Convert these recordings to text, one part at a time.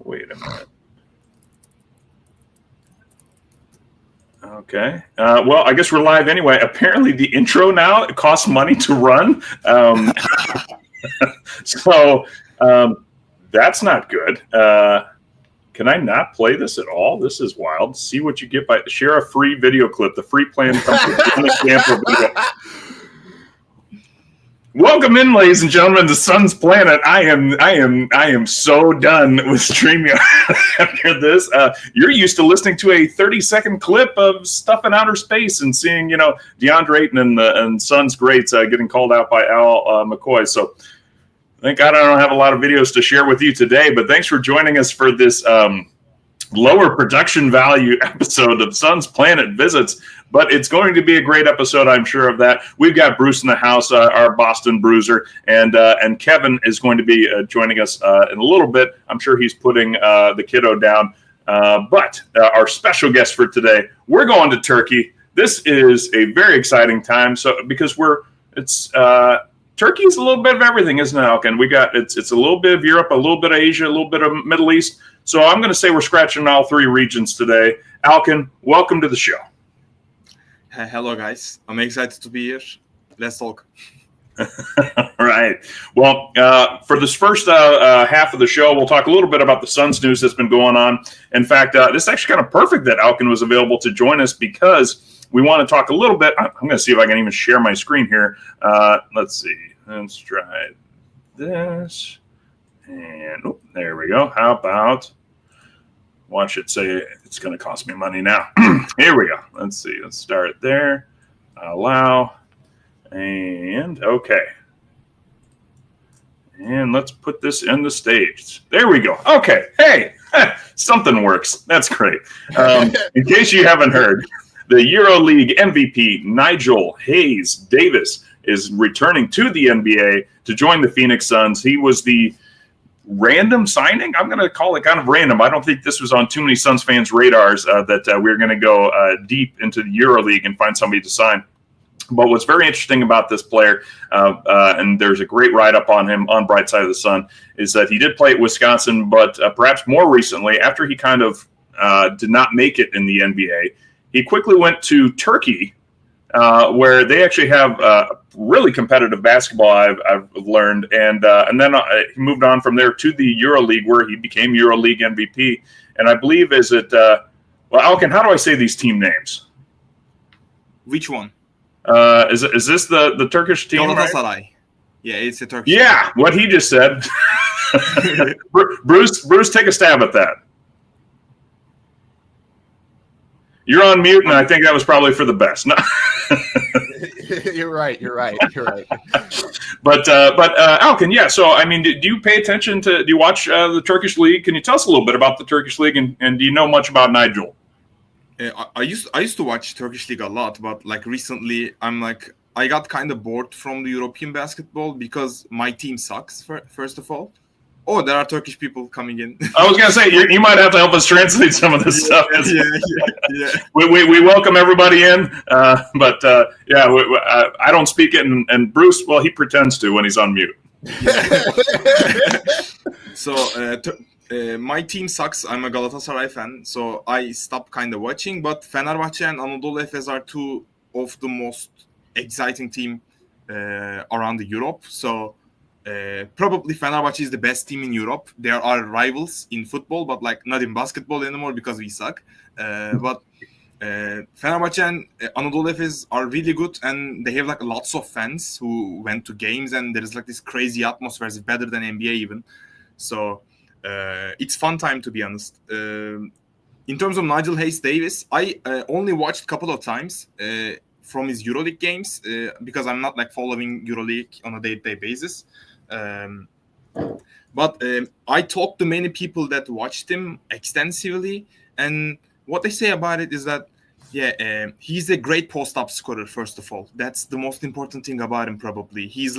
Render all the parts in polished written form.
Wait a minute. Okay. Well, I guess we're live anyway. Apparently, the intro now it costs money to run. So that's not good. Can I not play this at all? This is wild. See what you get by share a free video clip. The free plan comes with an example video. Welcome in, ladies and gentlemen, to Sun's Planet. I am so done with StreamYard after this. You're used to listening to a 30-second clip of stuff in outer space and seeing, DeAndre Ayton and Sun's greats getting called out by Al McCoy. So thank God I don't have a lot of videos to share with you today, but thanks for joining us for this lower production value episode of Sun's Planet Visits. But it's going to be a great episode, I'm sure of that. We've got Bruce in the house, our Boston Bruiser, and Kevin is going to be joining us in a little bit. I'm sure he's putting the kiddo down. But our special guest for today, we're going to Turkey. This is a very exciting time. So because Turkey is a little bit of everything, isn't it, Alkin? It's a little bit of Europe, a little bit of Asia, a little bit of Middle East. So I'm going to say we're scratching all three regions today. Alkin, welcome to the show. Hello, guys. I'm excited to be here. Let's talk. All right. Well, for this first half of the show, we'll talk a little bit about the Suns news that's been going on. In fact, this is actually kind of perfect that Alkin was available to join us because we want to talk a little bit. I'm going to see if I can even share my screen here. Let's see. Let's try this. And there we go. How about watch it say it's going to cost me money now. Here we go. Let's see. Let's start there. Allow. And okay. And let's put this in the stage. There we go. Okay. Hey, something works. That's great. In case you haven't heard, the EuroLeague MVP, NIgel Hayes-Davis, is returning to the NBA to join the Phoenix Suns. He was the random signing. I'm going to call it kind of random. I don't think this was on too many Suns fans' radars that we're going to go deep into the EuroLeague and find somebody to sign. But what's very interesting about this player, and there's a great write-up on him on Bright Side of the Sun, is that he did play at Wisconsin, but perhaps more recently, after he kind of did not make it in the NBA, he quickly went to Turkey, where they actually have really competitive basketball, I've learned. And then he moved on from there to the EuroLeague, where he became EuroLeague MVP. And I believe Alkin, how do I say these team names? Which one? Is this the Turkish team? Galatasaray. Right? Yeah, it's a Turkish team. team. What he just said. Bruce, take a stab at that. You're on mute, and I think that was probably for the best. No. You're right. But Alkin, yeah. So I mean, do you pay attention to? Do you watch the Turkish league? Can you tell us a little bit about the Turkish league, and do you know much about NIgel? I used to watch Turkish league a lot, but recently I got kind of bored from the European basketball because my team sucks. First of all. Oh, there are Turkish people coming in. I was going to say, you might have to help us translate some of this stuff. Yeah. We welcome everybody in, but I don't speak it, and Bruce, well, he pretends to when he's on mute. Yeah. So my team sucks. I'm a Galatasaray fan, so I stopped kind of watching, but Fenerbahçe and Anadolu Efes are two of the most exciting team around Europe, so probably Fenerbahçe is the best team in Europe. There are rivals in football, but not in basketball anymore because we suck. But Fenerbahçe and Anadolu Efes are really good, and they have lots of fans who went to games, and there is this crazy atmosphere. It's better than NBA even. So it's fun time, to be honest. In terms of NIgel Hayes-Davis, I only watched a couple of times from his EuroLeague games because I'm not following EuroLeague on a day-to-day basis. But I talked to many people that watched him extensively, and what they say about it is that he's a great post-up scorer. First of all, that's the most important thing about him. Probably he's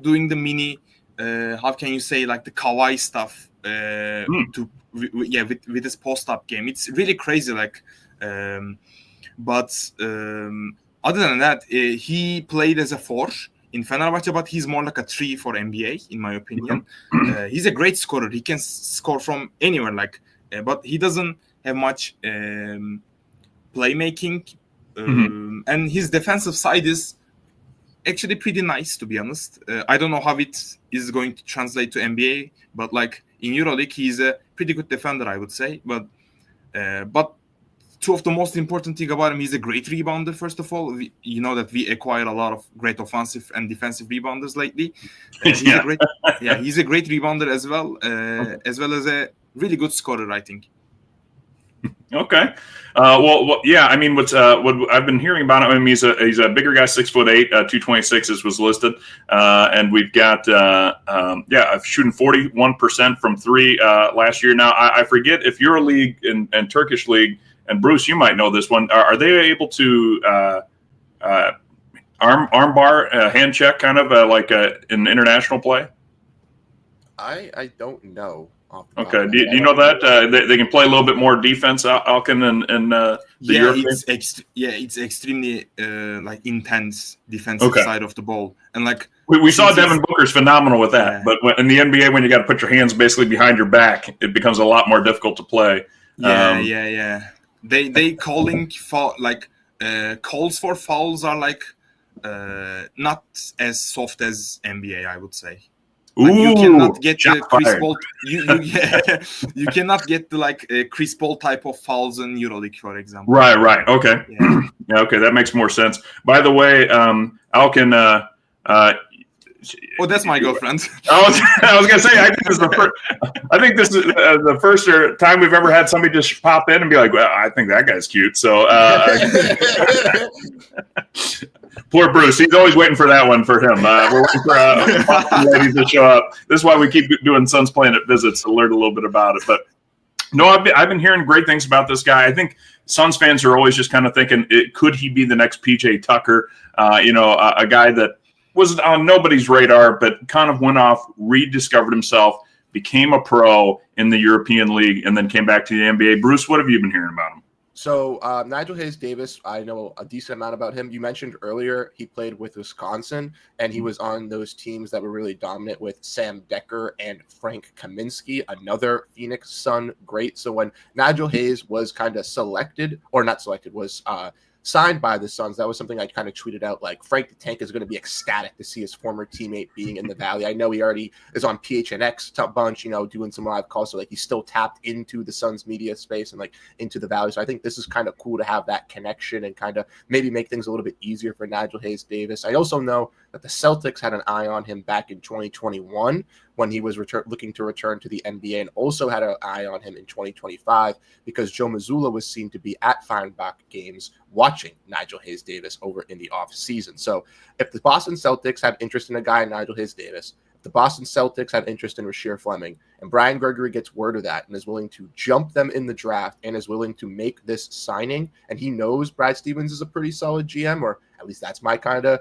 doing the mini how can you say the Kawhi stuff with his post-up game. It's really crazy. But other than that, he played as a four in Fenerbahce, but he's more like a 3 for NBA, in my opinion. He's a great scorer. He can score from anywhere, but he doesn't have much playmaking. And his defensive side is actually pretty nice, to be honest. I don't know how it is going to translate to NBA, but in EuroLeague, he's a pretty good defender, I would say. But two of the most important thing about him, he's a great rebounder. First of all, you know that we acquire a lot of great offensive and defensive rebounders lately. He's a great rebounder as well as a really good scorer, I think. Okay. Yeah. I mean, what I've been hearing about him, I mean, he's a bigger guy, 6'8", 226 as was listed, and we've got shooting 41% from three last year. Now I forget if EuroLeague and Turkish League, and Bruce, you might know this one. Are they able to arm bar hand check kind of like in international play? I don't know. Okay. Do you know that they can play a little bit more defense, Alkin, and the European? It's extremely intense defensive side of the ball, and we saw Devin Booker's phenomenal with that, but in the NBA, when you got to put your hands basically behind your back, it becomes a lot more difficult to play. They calling for calls for fouls are not as soft as NBA, I would say. You cannot get the Chris Paul. You cannot get the Chris Paul type of fouls in EuroLeague, for example. Right. Okay. Yeah. Okay, that makes more sense. By the way, Alkin. That's my girlfriend. I was gonna say, I think this is the first time we've ever had somebody just pop in and be like, "Well, I think that guy's cute." So. Poor Bruce. He's always waiting for that one for him. We're waiting for ladies to show up. This is why we keep doing Suns Planet visits to learn a little bit about it. But no, I've been hearing great things about this guy. I think Suns fans are always just kind of thinking, could he be the next PJ Tucker? A guy that was on nobody's radar, but kind of went off, rediscovered himself, became a pro in the European League, and then came back to the NBA. Bruce, what have you been hearing about him? So NIgel Hayes-Davis, I know a decent amount about him. You mentioned earlier he played with Wisconsin, and he was on those teams that were really dominant with Sam Decker and Frank Kaminsky, another Phoenix Sun great. So when NIgel Hayes was kind of signed by the Suns, that was something I kind of tweeted out, Frank the Tank is going to be ecstatic to see his former teammate being in the Valley. I know he already is on PHNX a bunch, doing some live calls, so he's still tapped into the Suns media space and into the Valley. So I think this is kind of cool to have that connection and kind of maybe make things a little bit easier for NIgel Hayes-Davis. I also know that the Celtics had an eye on him back in 2021 when he was looking to return to the NBA, and also had an eye on him in 2025 because Joe Mazzulla was seen to be at Feinbach games watching NIgel Hayes-Davis over in the offseason. So if the Boston Celtics have interest in a guy, NIgel Hayes-Davis, if the Boston Celtics have interest in Rasheer Fleming, and Brian Gregory gets word of that and is willing to jump them in the draft and is willing to make this signing, and he knows Brad Stevens is a pretty solid GM, or at least that's my kind of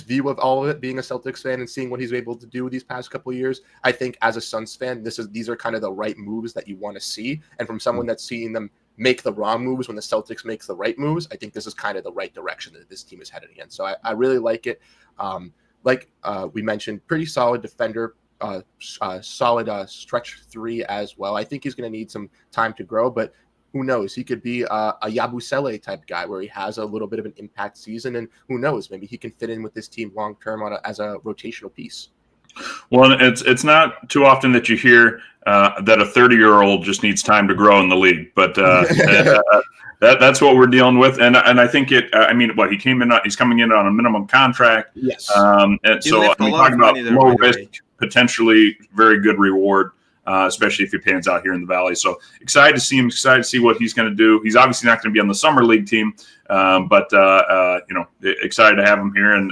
view of all of it, being a Celtics fan and seeing what he's able to do these past couple of years. I think as a Suns fan, these are kind of the right moves that you want to see. And from someone that's seeing them make the wrong moves when the Celtics makes the right moves, I think this is kind of the right direction that this team is headed in. So I really like it. We mentioned, pretty solid defender, solid stretch three as well. I think he's going to need some time to grow, but who knows? He could be a Yabusele type guy where he has a little bit of an impact season, and who knows? Maybe he can fit in with this team long term as a rotational piece. Well, it's not too often that you hear that a 30-year-old just needs time to grow in the league, but that's what we're dealing with. And I think he's coming in on a minimum contract. Yes. And so we talk about low risk, potentially very good reward. Especially if he pans out here in the Valley. So excited to see him, excited to see what he's going to do. He's obviously not going to be on the Summer League team, but excited to have him here, and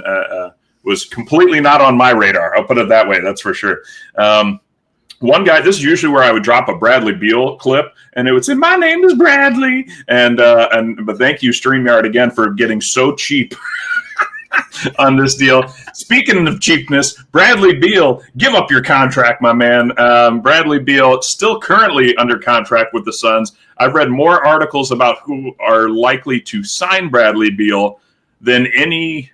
was completely not on my radar. I'll put it that way. That's for sure. One guy, this is usually where I would drop a Bradley Beal clip, and it would say, "My name is Bradley." But thank you, StreamYard, again, for getting so cheap on this deal. Speaking of cheapness, Bradley Beal, give up your contract, my man. Bradley Beal still currently under contract with the Suns. I've read more articles about who are likely to sign Bradley Beal than any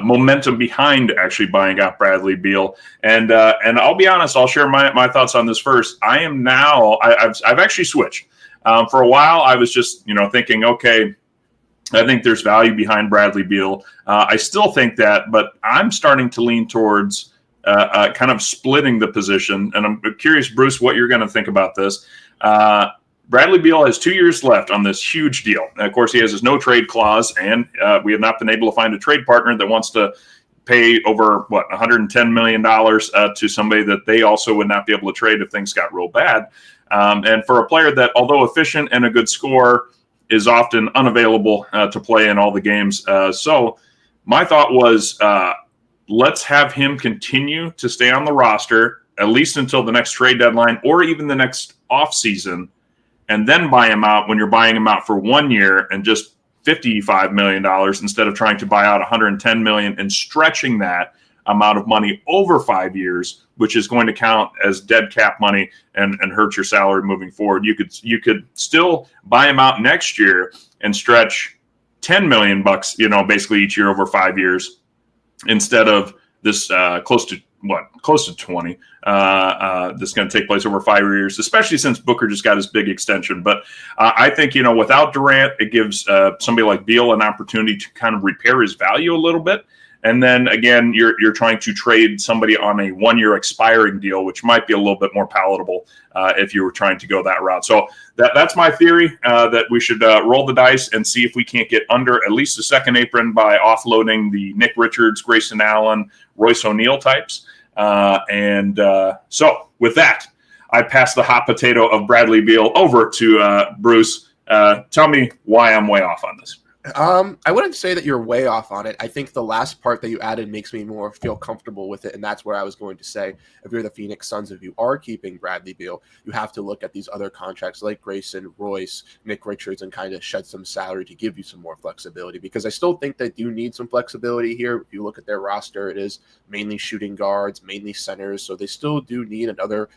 momentum behind actually buying out Bradley Beal. And I'll be honest, I'll share my thoughts on this first. I am now, I've actually switched. For a while, I was just, thinking, okay, I think there's value behind Bradley Beal. I still think that, but I'm starting to lean towards kind of splitting the position. And I'm curious, Bruce, what you're going to think about this. Bradley Beal has 2 years left on this huge deal. And of course, he has his no trade clause, and we have not been able to find a trade partner that wants to pay over, $110 million to somebody that they also would not be able to trade if things got real bad. And for a player that, although efficient and a good scorer, is often unavailable to play in all the games. So my thought was, let's have him continue to stay on the roster, at least until the next trade deadline or even the next offseason, and then buy him out when you're buying him out for 1 year and just $55 million instead of trying to buy out $110 million and stretching that amount of money over 5 years, which is going to count as dead cap money and hurt your salary moving forward. You could still buy him out next year and stretch $10 million, basically each year over 5 years, instead of this close to 20. This is going to take place over 5 years, especially since Booker just got his big extension. But I think, without Durant, it gives somebody like Beal an opportunity to kind of repair his value a little bit. And then again, you're trying to trade somebody on a 1 year expiring deal, which might be a little bit more palatable if you were trying to go that route. So that's my theory, that we should roll the dice and see if we can't get under at least the second apron by offloading the Nick Richards, Grayson Allen, Royce O'Neal types. So with that, I pass the hot potato of Bradley Beal over to Bruce. Tell me why I'm way off on this. I wouldn't say that you're way off on it. I think the last part that you added makes me more feel comfortable with it, and that's where I was going to say, if you're the Phoenix Suns, if you are keeping Bradley Beal, you have to look at these other contracts like Grayson, Royce, Nick Richards, and kind of shed some salary to give you some more flexibility, because I still think they do need some flexibility here. If you look at their roster, it is mainly shooting guards, mainly centers, so they still do need another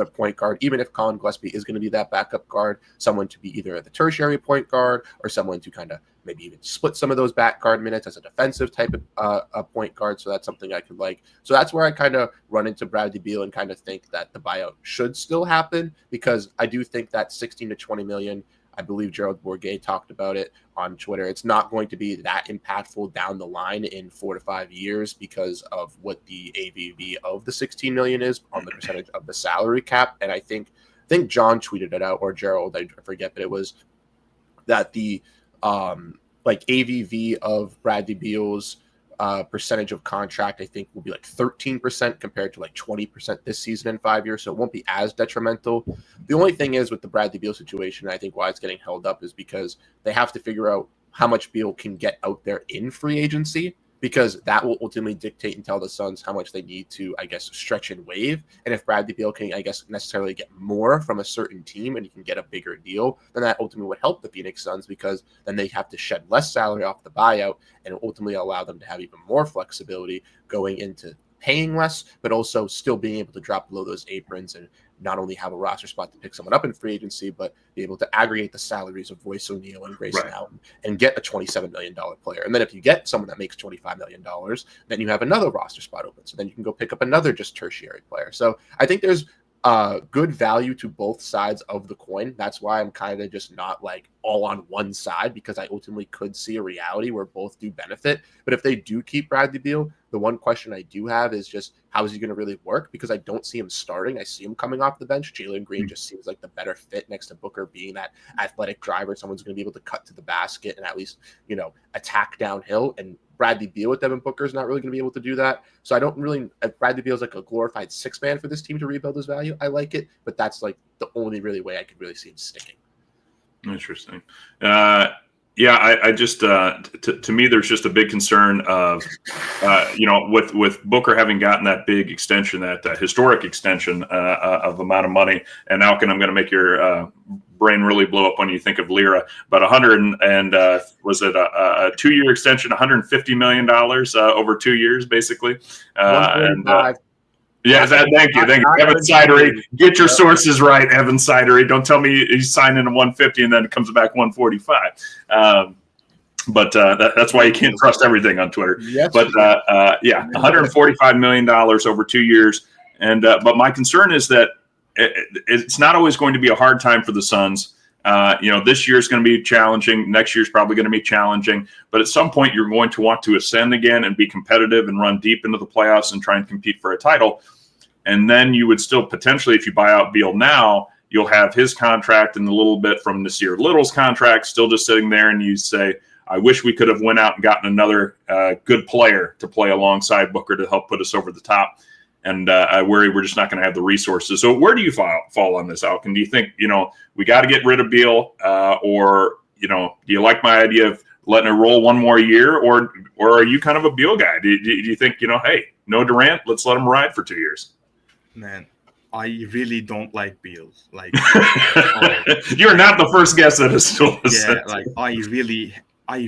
point guard, even if Colin Gillespie is going to be that backup guard, someone to be either at the tertiary point guard or someone to kind of maybe even split some of those back guard minutes as a defensive type of a point guard. So that's something I could like. So that's where I kind of run into Bradley Beal and kind of think that the buyout should still happen, because I do think that 16 to 20 million, I believe Gerald Bourguet talked about it on Twitter, it's not going to be that impactful down the line in 4 to 5 years because of what the ABV of the 16 million is on the percentage of the salary cap. And I think John tweeted it out, or Gerald, I forget, but it was that the ABV of Bradley Beal's percentage of contract, I think, will be like 13% compared to like 20% this season in 5 years. So it won't be as detrimental. The only thing is with the Bradley Beal situation, I think why it's getting held up is because they have to figure out how much Beal can get out there in free agency, because that will ultimately dictate and tell the Suns how much they need to, I guess, stretch and waive. And if Bradley Beal can, I guess, necessarily get more from a certain team and he can get a bigger deal, then that ultimately would help the Phoenix Suns, because then they have to shed less salary off the buyout and ultimately allow them to have even more flexibility going into paying less, but also still being able to drop below those aprons and not only have a roster spot to pick someone up in free agency, but be able to aggregate the salaries of Royce O'Neal and Grayson Allen and get a $27 million player. And then if you get someone that makes $25 million, then you have another roster spot open. So then you can go pick up another just tertiary player. So I think there's good value to both sides of the coin. That's why I'm kind of just not like all on one side, because I ultimately could see a reality where both do benefit. But if they do keep Bradley Beal, the one question I do have is just how is he going to really work? Because I don't see him starting. I see him coming off the bench. Jalen Green just seems like the better fit next to Booker, being that athletic driver. Someone's going to be able to cut to the basket and at least, attack downhill. And Bradley Beal with Devin Booker is not really going to be able to do that. So I don't really, if Bradley Beal is like a glorified six man for this team to rebuild his value, I like it. But that's like the only really way I could really see him sticking. Interesting. I just to me, there's just a big concern of, with Booker having gotten that big extension, that historic extension of amount of money. And now I'm going to make your brain really blow up when you think of Lira. But was it a 2 year extension, $150 million over 2 years, basically. Thank you. Evan Sidery. Get your sources right, Evan Sidery. Don't tell me he's signing a 150 and then it comes back 145. But that's why you can't trust everything on Twitter. Yes. But yeah, $145 million over 2 years. And but my concern is that it's not always going to be a hard time for the Suns. This year is going to be challenging. Next year is probably going to be challenging. But at some point, you're going to want to ascend again and be competitive and run deep into the playoffs and try and compete for a title. And then you would still potentially, if you buy out Beal now, you'll have his contract and a little bit from Nasir Little's contract still just sitting there. And you say, I wish we could have went out and gotten another good player to play alongside Booker to help put us over the top. And I worry we're just not going to have the resources. So where do you fall on this, Alkin? Do you think, we got to get rid of Beal or, do you like my idea of letting it roll one more year or are you kind of a Beal guy? Do you think, hey, no Durant, let's let him ride for 2 years? Man, I really don't like Beal. Like, you're not the first guest that has told us. Yeah, like I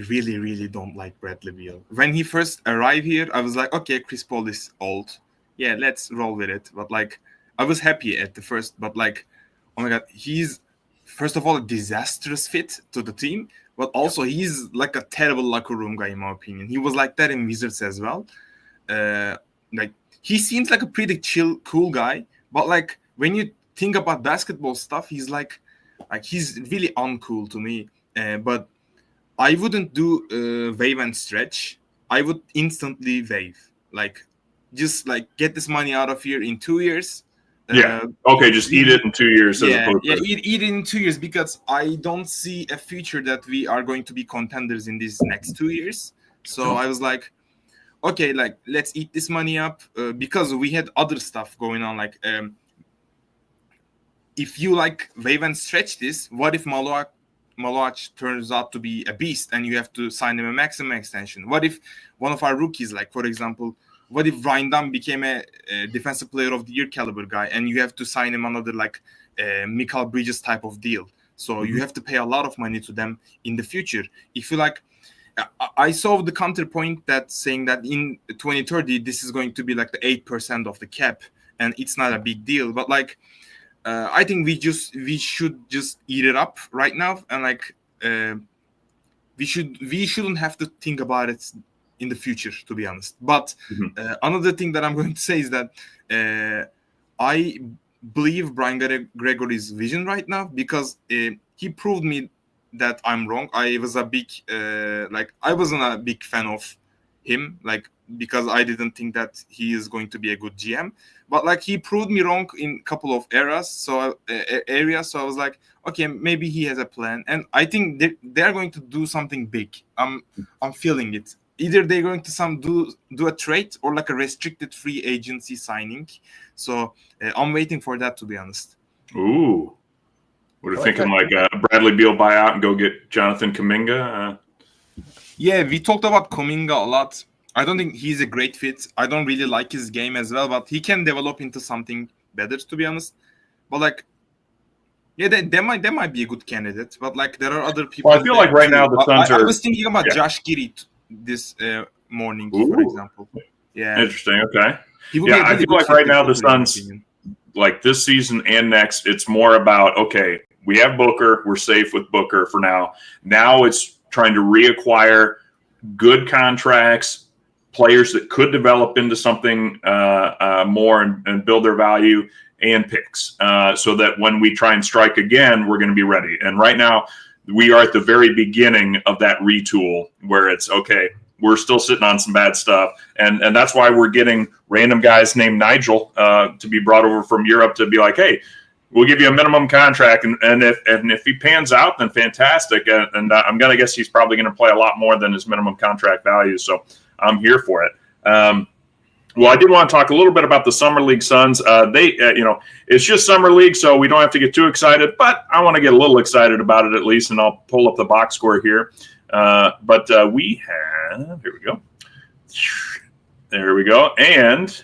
really don't like Bradley Beal. When he first arrived here, I was like, okay, Chris Paul is old. Yeah, let's roll with it. But like, I was happy at the first, but like, oh my God, he's first of all a disastrous fit to the team, but also he's like a terrible locker room guy in my opinion. He was like that in Wizards as well. Like he seems like a pretty chill, cool guy, but like when you think about basketball stuff, he's like he's really uncool to me. But I wouldn't do wave and stretch. I would instantly wave. Like, just like get this money out of here in 2 years. Okay, just eat it in 2 years. Eat it in 2 years because I don't see a future that we are going to be contenders in these next 2 years. So I was like, okay, like let's eat this money up because we had other stuff going on. Like, if you like wave and stretch this, what if Malach turns out to be a beast and you have to sign him a maximum extension? What if one of our rookies, like for example, what if Ryan Dunn became a defensive player of the year caliber guy and you have to sign him another like Mikal Bridges type of deal? So you have to pay a lot of money to them in the future. If you like, I saw the counterpoint that saying that in 2030, this is going to be like the 8% of the cap and it's not a big deal. But like, I think we should just eat it up right now. And like, we shouldn't have to think about it in the future, to be honest. But another thing that I'm going to say is that I believe Brian Gregory's vision right now because he proved me that I'm wrong. I wasn't a big fan of him, like because I didn't think that he is going to be a good GM. But like he proved me wrong in a couple of areas. So I was like, okay, maybe he has a plan, and I think they're going to do something big. I'm feeling it. Either they're going to do a trade or like a restricted free agency signing. So I'm waiting for that, to be honest. Ooh. We're thinking like Bradley Beal buyout and go get Jonathan Kuminga. Yeah, we talked about Kuminga a lot. I don't think he's a great fit. I don't really like his game as well, but he can develop into something better, to be honest. But like, yeah, they might be a good candidate. But like, there are other people. Well, I feel like right now the Suns are. I was thinking about Josh Giddey this morning, for example. Yeah, interesting. Okay. I feel like right now the Suns, like this season and next, it's more about okay, we have Booker, we're safe with Booker for now. Now it's trying to reacquire good contracts, players that could develop into something more and build their value, and picks, so that when we try and strike again, we're going to be ready. And right now, we are at the very beginning of that retool where it's okay. We're still sitting on some bad stuff, and that's why we're getting random guys named Nigel to be brought over from Europe to be like, hey, we'll give you a minimum contract, and if he pans out, then fantastic. And I'm gonna guess he's probably going to play a lot more than his minimum contract value. So I'm here for it. Well, I did want to talk a little bit about the Summer League Suns. It's just Summer League, so we don't have to get too excited, but I want to get a little excited about it at least, and I'll pull up the box score here. But we have, here we go. There we go. And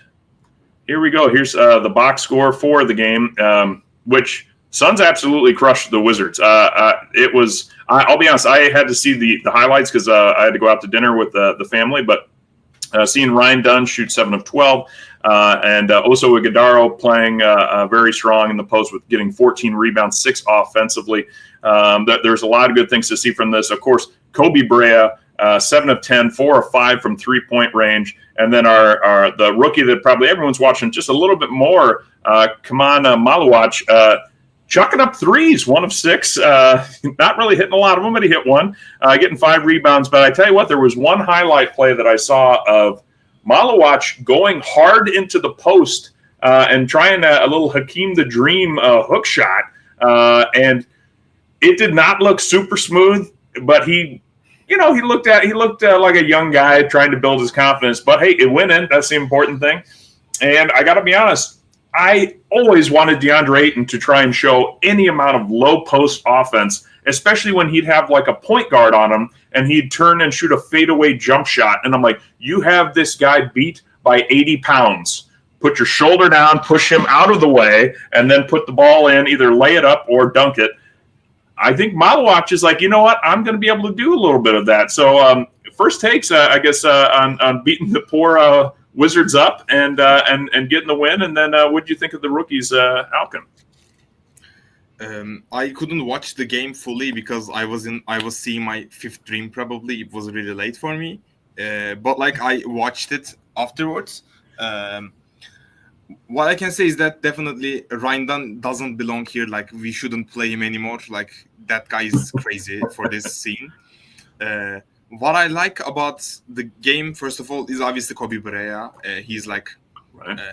here we go. Here's the box score for the game, which Suns absolutely crushed the Wizards. It was, I'll be honest, I had to see the highlights because I had to go out to dinner with the family, but seeing Ryan Dunn shoot 7 of 12, and Oso Ighodaro playing very strong in the post with getting 14 rebounds, 6 offensively. There's a lot of good things to see from this. Of course, Kobe Brea 7 of 10, 4 of 5 from 3-point range. And then the rookie that probably everyone's watching just a little bit more, Kamana Maluach, chucking up threes, 1 of 6. Not really hitting a lot of them, but he hit one, getting 5 rebounds. But I tell you what, there was one highlight play that I saw of Maluach going hard into the post and trying a little Hakeem the Dream hook shot. And it did not look super smooth, but he looked like a young guy trying to build his confidence. But hey, it went in. That's the important thing. And I got to be honest, I always wanted DeAndre Ayton to try and show any amount of low post offense, especially when he'd have like a point guard on him and he'd turn and shoot a fadeaway jump shot. And I'm like, you have this guy beat by 80 pounds. Put your shoulder down, push him out of the way, and then put the ball in, either lay it up or dunk it. I think Maluach is like, you know what? I'm going to be able to do a little bit of that. So first takes, I guess, on beating the poor Wizards up and getting the win. And then what do you think of the rookies, Alkin? I couldn't watch the game fully because I was seeing my 5th dream. Probably it was really late for me, but like I watched it afterwards. What I can say is that definitely Ryan Dunn doesn't belong here. Like, we shouldn't play him anymore. Like, that guy is crazy for this scene. What I like about the game, first of all, is obviously Kobe Bryant. He's like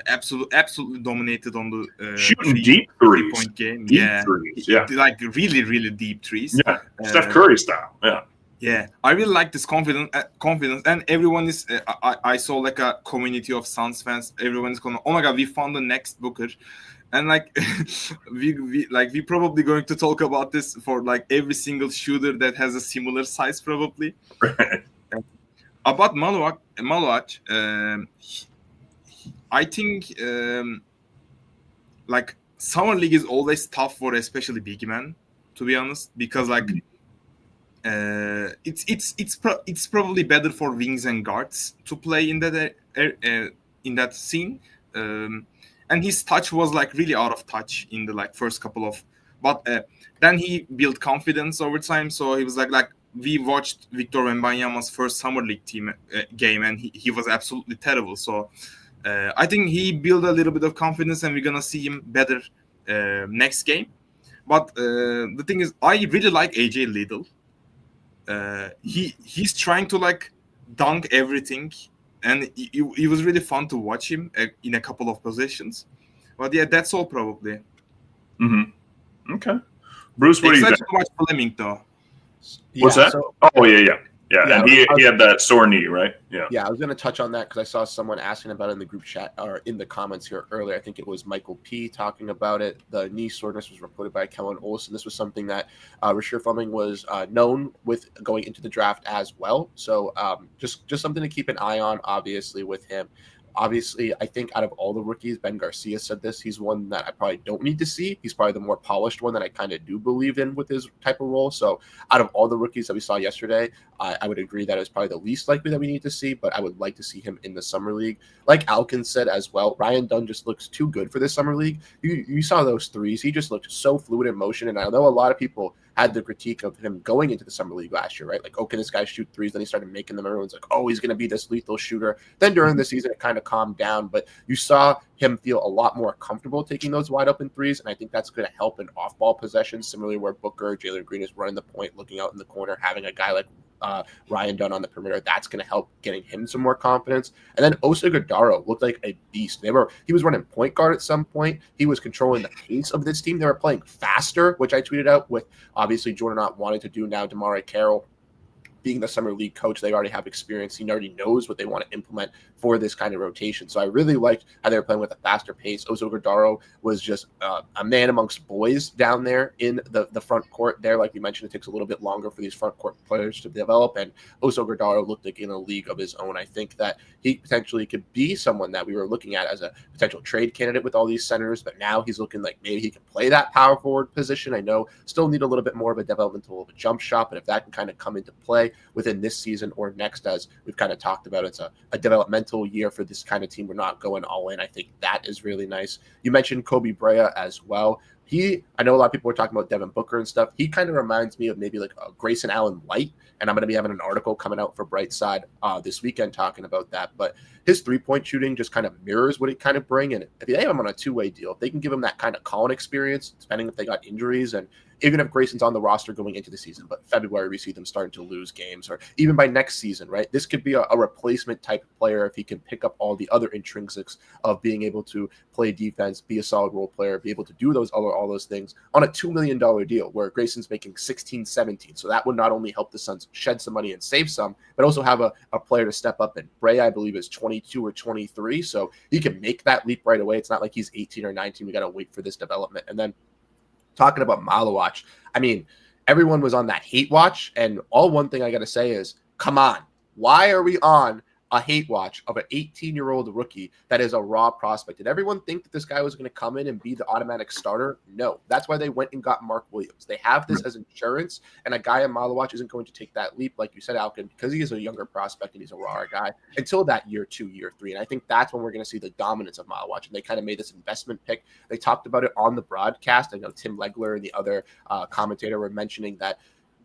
absolutely dominated on the shooting deep threes. 3-point game. Deep threes. Yeah, like really, really deep threes. Yeah, Steph Curry style. Yeah. Yeah, I really like this confidence, and everyone is. I saw like a community of Suns fans. Everyone's going, "Oh my God, we found the next Booker," and like we probably going to talk about this for like every single shooter that has a similar size, probably. Right. About Maluach, I think like summer league is always tough for especially big men, to be honest, because like. It's probably better for wings and guards to play in that scene, and his touch was like really out of touch in the like first couple of, but then he built confidence over time. So he was like we watched Victor Wembanyama's first summer league team game, and he was absolutely terrible. So I think he built a little bit of confidence, and we're gonna see him better next game. But the thing is, I really like AJ Liddell. He's trying to like dunk everything, and it was really fun to watch him in a couple of positions. But yeah, that's all probably. Mm-hmm. Okay, Bruce, what do you think? Excited to watch Fleming though. What's that? And he had that sore knee, right? Yeah, I was going to touch on that because I saw someone asking about it in the group chat or in the comments here earlier. I think it was Michael P. talking about it. The knee soreness was reported by Kellen Olson. This was something that Rasheed Fleming was known with going into the draft as well. So just something to keep an eye on, obviously, with him. Obviously, I think out of all the rookies, Ben Garcia said this, he's one that I probably don't need to see. He's probably the more polished one that I kind of do believe in with his type of role. So out of all the rookies that we saw yesterday, I would agree that it's probably the least likely that we need to see, but I would like to see him in the summer league. Like Alkin said as well, Ryan Dunn just looks too good for this summer league. You saw those threes. He just looked so fluid in motion, and I know a lot of people had the critique of him going into the summer league last year, right? Like, oh, can this guy shoot threes? Then he started making them. Everyone's like, oh, he's going to be this lethal shooter. Then during the season, it kind of calmed down, but you saw him feel a lot more comfortable taking those wide open threes, and I think that's going to help in off-ball possessions, similarly where Booker, Jalen Green is running the point, looking out in the corner, having a guy like Ryan Dunn on the perimeter. That's going to help getting him some more confidence. And then Osa Godaro looked like a beast. He was running point guard at some point. He was controlling the pace of this team. They were playing faster, which I tweeted out with obviously Jordan not wanting to do now. DeMarai Carroll being the summer league coach, they already have experience. He already knows what they want to implement for this kind of rotation. So I really liked how they were playing with a faster pace. Oso Gordaro was just a man amongst boys down there in the front court there. Like we mentioned, it takes a little bit longer for these front court players to develop, and Oso Gordaro looked like in a league of his own. I think that he potentially could be someone that we were looking at as a potential trade candidate with all these centers, but now he's looking like maybe he can play that power forward position. I know still need a little bit more of a developmental of a jump shot, but if that can kind of come into play within this season or next, as we've kind of talked about, it's a developmental year for this kind of team. We're not going all in. I think that is really nice. You mentioned Kobe Bryant as well. I know a lot of people were talking about Devin Booker and stuff. He kind of reminds me of maybe like a Grayson Allen light. And I'm going to be having an article coming out for Brightside this weekend talking about that. But his 3-point shooting just kind of mirrors what he kind of bring. And if they have him on a 2-way deal, if they can give him that kind of Colin experience, depending if they got injuries, and even if Grayson's on the roster going into the season, but February we see them starting to lose games, or even by next season, right? This could be a replacement type of player if he can pick up all the other intrinsics of being able to play defense, be a solid role player, be able to do all those things on a $2 million deal where Grayson's making 16, 17. So that would not only help the Suns shed some money and save some, but also have a player to step up. And Bray, I believe, is 22 or 23. So he can make that leap right away. It's not like he's 18 or 19. We got to wait for this development. And then talking about Malawach, I mean, everyone was on that hate watch. And one thing I got to say is, come on, why are we on a hate watch of an 18-year-old rookie that is a raw prospect? Did everyone think that this guy was going to come in and be the automatic starter? No. That's why they went and got Mark Williams. They have this as insurance, and a guy in Malawach isn't going to take that leap, like you said, Alkin, because he is a younger prospect and he's a raw guy until that year 2, year 3. And I think that's when we're going to see the dominance of Malawach. And they kind of made this investment pick. They talked about it on the broadcast. I know Tim Legler and the other commentator were mentioning that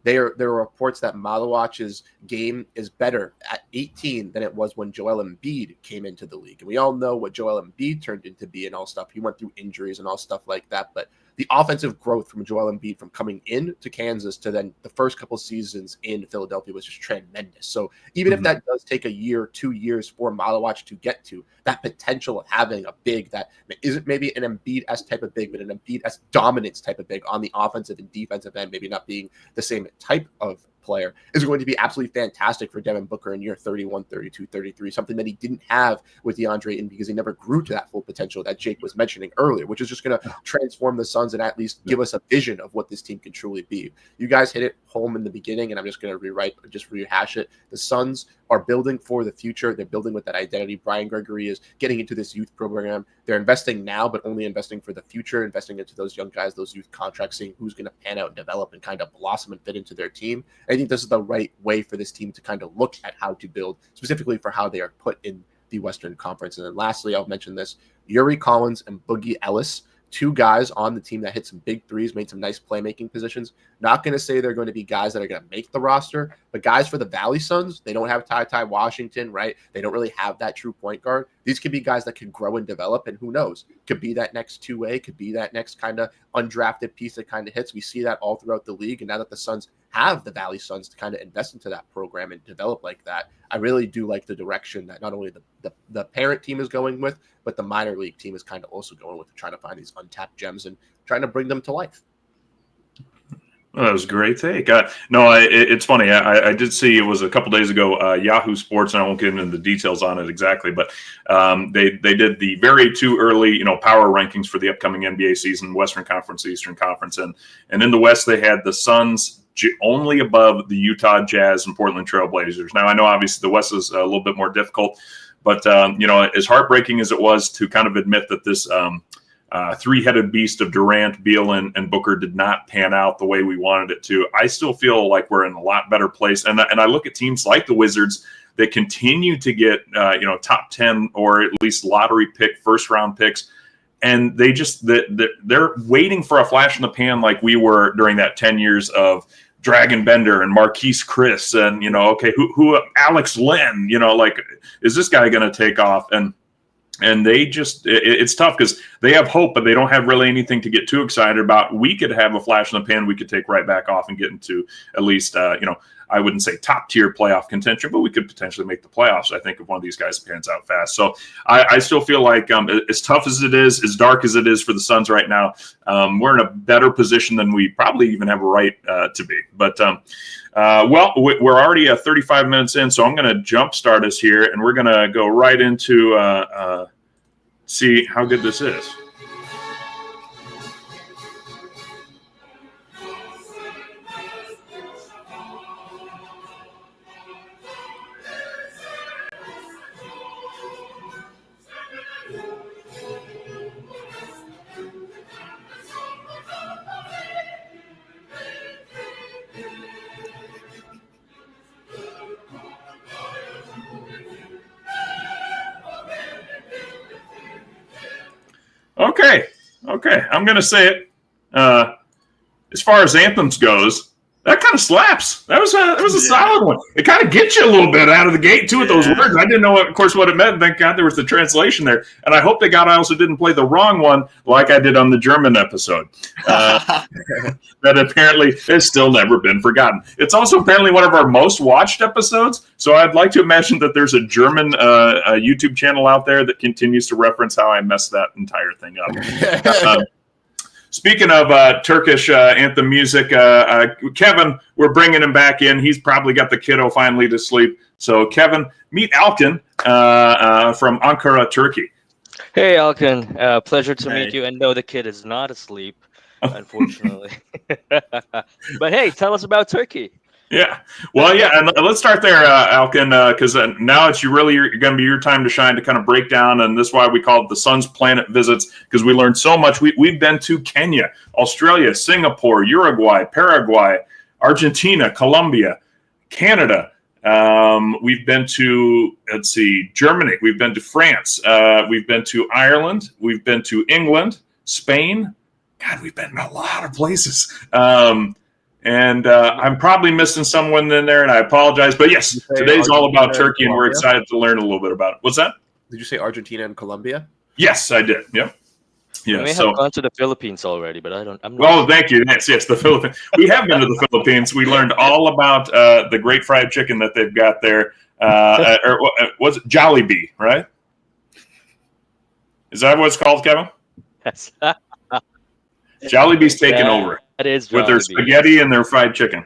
there are reports that Malawach's game is better at 18 than it was when Joel Embiid came into the league. And we all know what Joel Embiid turned into be and all stuff. He went through injuries and all stuff like that. But the offensive growth from Joel Embiid from coming in to Kansas to then the first couple seasons in Philadelphia was just tremendous. So even if that does take a year, 2 years for Malawach to get to that potential of having a big that isn't maybe an Embiid-esque type of big, but an Embiid-esque dominance type of big on the offensive and defensive end, maybe not being the same type of player, is going to be absolutely fantastic for Devin Booker in year 31, 32, 33, something that he didn't have with DeAndre Ayton because he never grew to that full potential that Jake was mentioning earlier, which is just going to transform the Suns and at least give us a vision of what this team can truly be. You guys hit it home in the beginning, and I'm just going to rehash it. The Suns are building for the future. They're building with that identity. Brian Gregory is getting into this youth program. They're investing now, but only investing for the future, investing into those young guys, those youth contracts, seeing who's going to pan out and develop and kind of blossom and fit into their team. I think this is the right way for this team to kind of look at how to build, specifically for how they are put in the Western Conference. And then lastly, I'll mention this, Yuri Collins and Boogie Ellis, 2 guys on the team that hit some big threes, made some nice playmaking positions. Not going to say they're going to be guys that are going to make the roster, but guys for the Valley Suns, they don't have Ty Washington, right? They don't really have that true point guard. These could be guys that can grow and develop, and who knows, could be that next 2-way, could be that next kind of undrafted piece that kind of hits. We see that all throughout the league, and now that the Suns have the Valley Suns to kind of invest into that program and develop like that, I really do like the direction that not only the parent team is going with, but the minor league team is kind of also going with, trying to find these untapped gems and trying to bring them to life. Well, that was a great take. It's funny. I did see it was a couple days ago, Yahoo Sports, and I won't get into the details on it exactly, but they did the very too early, power rankings for the upcoming NBA season, Western Conference, Eastern Conference, and in the West they had the Suns only above the Utah Jazz and Portland Trail Blazers. Now I know obviously the West is a little bit more difficult, but as heartbreaking as it was to kind of admit that this three-headed beast of Durant, Beal, and Booker did not pan out the way we wanted it to, I still feel like we're in a lot better place. And I look at teams like the Wizards that continue to get top 10 or at least lottery pick, first-round picks, and they're waiting for a flash in the pan like we were during that 10 years of Dragon Bender and Marquise Chris and who Alex Len, is this guy going to take off? And they it's tough because they have hope, but they don't have really anything to get too excited about. We could have a flash in the pan. We could take right back off and get into at least, I wouldn't say top tier playoff contention, but we could potentially make the playoffs. I think if one of these guys pans out fast. So I still feel like as tough as it is, as dark as it is for the Suns right now, we're in a better position than we probably even have a right to be. But we're already 35 minutes in, so I'm going to jumpstart us here, and we're going to go right into see how good this is. Okay. I'm going to say it. As far as anthems goes, that kind of slaps. That was a solid one. It kind of gets you a little bit out of the gate too with those words. I didn't know, of course, what it meant. Thank God there was the translation there. And I hope to God I also didn't play the wrong one like I did on the German episode. That apparently has still never been forgotten. It's also apparently one of our most watched episodes. So I'd like to imagine that there's a German YouTube channel out there that continues to reference how I messed that entire thing up. Speaking of Turkish anthem music, Kevin, we're bringing him back in. He's probably got the kiddo finally to sleep. So, Kevin, meet Alkin from Ankara, Turkey. Hey, Alkin. Pleasure to meet you. And no, the kid is not asleep, unfortunately. But hey, tell us about Turkey. Yeah. Well, yeah, and let's start there, Alkin, because now it's going to be your time to shine to kind of break down, and this is why we call it the Sun's Planet Visits, because we learned so much. We've been to Kenya, Australia, Singapore, Uruguay, Paraguay, Argentina, Colombia, Canada. We've been to, Germany. We've been to France. We've been to Ireland. We've been to England, Spain. God, we've been in a lot of places. And I'm probably missing someone in there, and I apologize. But yes, today's all about Turkey, and we're excited to learn a little bit about it. What's that? Did you say Argentina and Colombia? Yes, I did. Yep. Yeah. We may have gone to the Philippines already, but I'm not. Oh, thank you. Yes, the Philippines. We have been to the Philippines. We learned all about the great fried chicken that they've got there. Or was it Jollibee, right? Is that what it's called, Kevin? Yes. Jollibee's taken over. That is Jollibee. With their spaghetti and their fried chicken.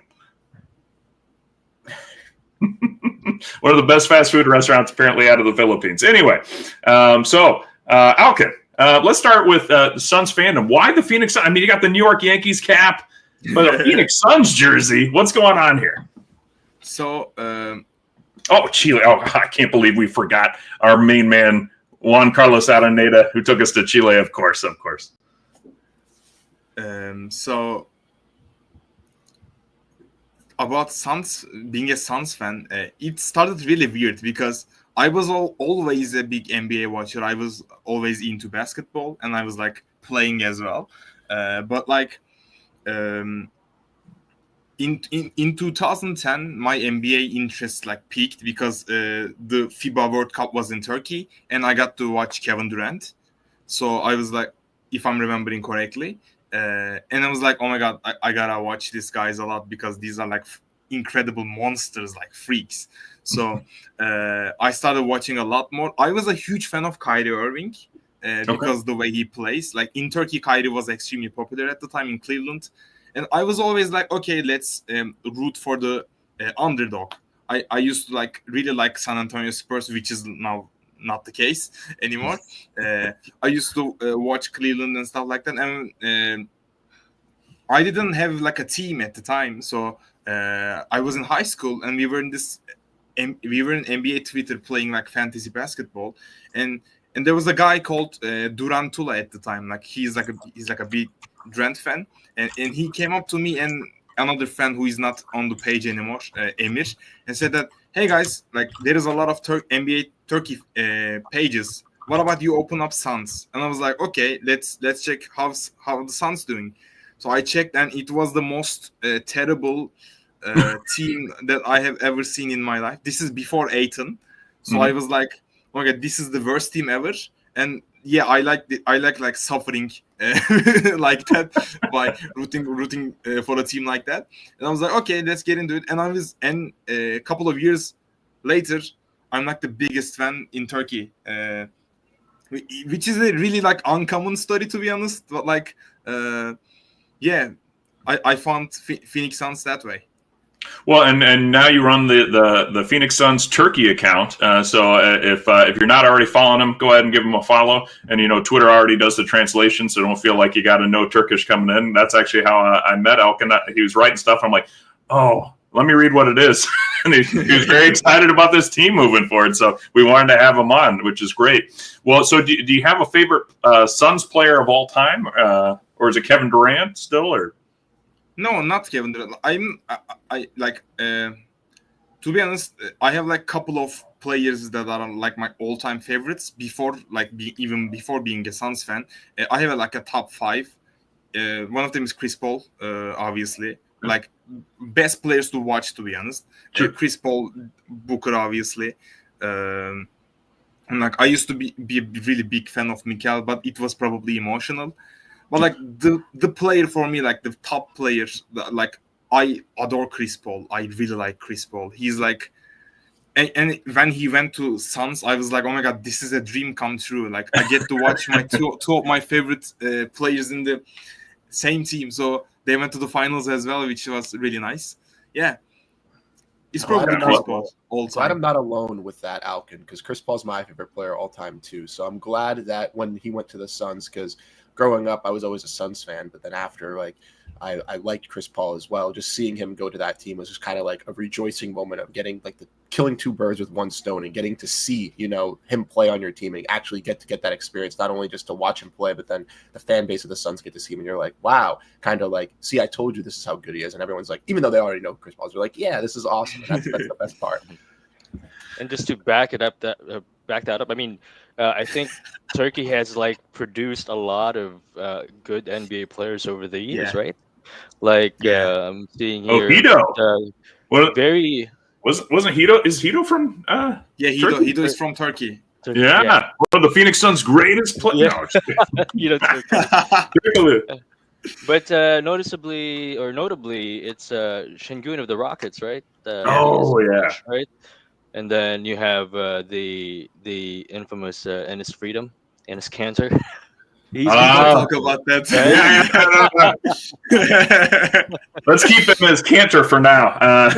One of the best fast food restaurants apparently out of the Philippines. Anyway, Alkin, let's start with the Suns fandom. Why the Phoenix Suns? I mean, you got the New York Yankees cap, but a Phoenix Suns jersey. What's going on here? So, Chile. Oh, I can't believe we forgot our main man, Juan Carlos Araneda, who took us to Chile, of course. So about Suns, being a Suns fan, it started really weird because I was always a big NBA watcher. I was always into basketball, and I was like playing as well. But like in 2010, my NBA interest like peaked because the FIBA World Cup was in Turkey, and I got to watch Kevin Durant. So I was like, if I'm remembering correctly. And I was like, oh my God, I gotta watch these guys a lot because these are like incredible monsters, like freaks. So I started watching a lot more. I was a huge fan of Kyrie Irving because the way he plays. Like in Turkey, Kyrie was extremely popular at the time in Cleveland. And I was always like, okay, let's root for the underdog. I used to really like San Antonio Spurs, which is now not the case anymore. I used to watch Cleveland and stuff like that, and I didn't have like a team at the time, so I was in high school, and we were in NBA Twitter playing like fantasy basketball, and there was a guy called Durantula at the time. Like he's like a big Durant fan, and he came up to me and another friend who is not on the page anymore, Emir, and said that, hey guys, like there is a lot of NBA Turkey pages. What about you open up Suns? And I was like, okay, let's check how the Suns doing. So I checked, and it was the most terrible team that I have ever seen in my life. This is before Ayton, so I was like, okay, this is the worst team ever. And yeah, I like suffering like that by rooting for a team like that. And I was like, okay, let's get into it. And a couple of years later, I'm like the biggest fan in Turkey, which is a really like uncommon story, to be honest. But like, yeah, I found Phoenix Suns that way. Well, and now you run the Phoenix Suns Turkey account. So if you're not already following them, go ahead and give them a follow. And Twitter already does the translation, so don't feel like you got to know Turkish coming in. That's actually how I met Elkin. He was writing stuff. I'm like, oh, let me read what it is. And he was very excited about this team moving forward. So we wanted to have him on, which is great. Well, so do you have a favorite Suns player of all time, or is it Kevin Durant still, or? No, not Kevin Durant. I like to be honest, I have like a couple of players that are like my all-time favorites before, like even before being a Suns fan. I have like a top 5. one of them is Chris Paul, obviously. Like best players to watch, to be honest. Chris Paul, Booker, obviously. And like I used to be a really big fan of Mikel, but it was probably emotional. But like the player for me, like the top players, like I adore Chris Paul. I really like Chris Paul. He's like, and when he went to Suns, I was like, oh my god, this is a dream come true. Like I get to watch my two of my favorite players in the same team. So they went to the finals as well, which was really nice. Yeah. It's probably Chris Paul all time. Glad I'm not alone with that, Alkin, because Chris Paul's my favorite player all time too. So I'm glad that when he went to the Suns, because growing up I was always a Suns fan, but then after like I liked Chris Paul as well. Just seeing him go to that team was just kind of like a rejoicing moment of getting like the killing two birds with one stone and getting to see, you know, him play on your team and actually get that experience, not only just to watch him play, but then the fan base of the Suns get to see him and you're like, wow, kind of like, see, I told you this is how good he is. And everyone's like, even though they already know Chris Paul, they're like, yeah, this is awesome. And that's the best part. And just to back that up, I mean, I think Turkey has like produced a lot of good NBA players over the years, right? Like I'm seeing here. Hedo. Very. Wasn't Hedo? Is Hedo from? Hedo is from Turkey. Yeah, one of the Phoenix Suns' greatest players. Yeah. But notably, it's Şengün of the Rockets, right? Right. And then you have the infamous Enes Freedom, Enes Kanter. We can talk about that. Let's keep him as Kanter for now. I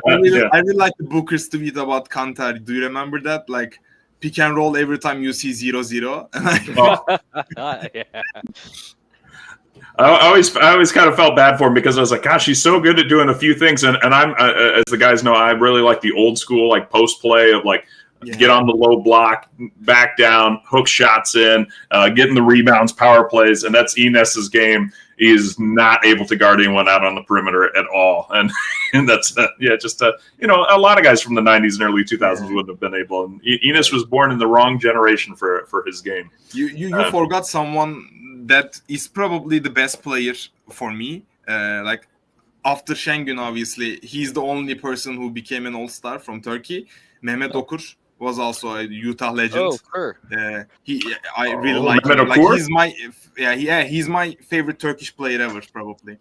really like the Booker's tweet about Kanter. Do you remember that? Like pick and roll every time you see 0-0. I always kind of felt bad for him because I was like, gosh, he's so good at doing a few things. And I'm, as the guys know, I really like the old school, like post play of like, get on the low block, back down, hook shots in, getting the rebounds, power plays. And that's Enes's game. He is not able to guard anyone out on the perimeter at all. And that's, you know, a lot of guys from the 90s and early 2000s wouldn't have been able. And Enes was born in the wrong generation for his game. You forgot someone that is probably the best player for me. Like after Şengün, obviously, he's the only person who became an all-star from Turkey. Mehmet Okur was also a Utah legend. Oh, sure. I really like him. Like he's my favorite Turkish player ever, probably.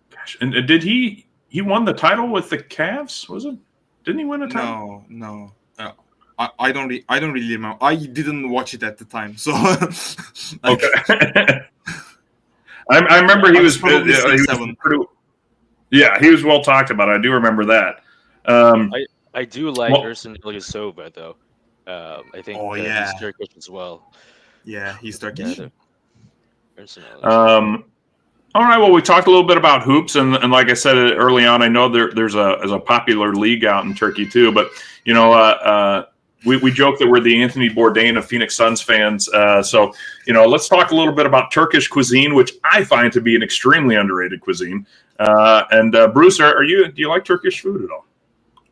Gosh, and did he won the title with the Cavs? Was it? Didn't he win a title? No. I don't really remember. I didn't watch it at the time, so. Okay. I remember he was probably 6'7". He was well talked about. I do remember that. I do like Ersin Ilyasova though. I think he's Turkish as well. Yeah, he's Turkish. All right. Well, we talked a little bit about hoops, and like I said early on, I know there's a popular league out in Turkey too. But you know, we joke that we're the Anthony Bourdain of Phoenix Suns fans. So you know, let's talk a little bit about Turkish cuisine, which I find to be an extremely underrated cuisine. And Bruce, do you like Turkish food at all?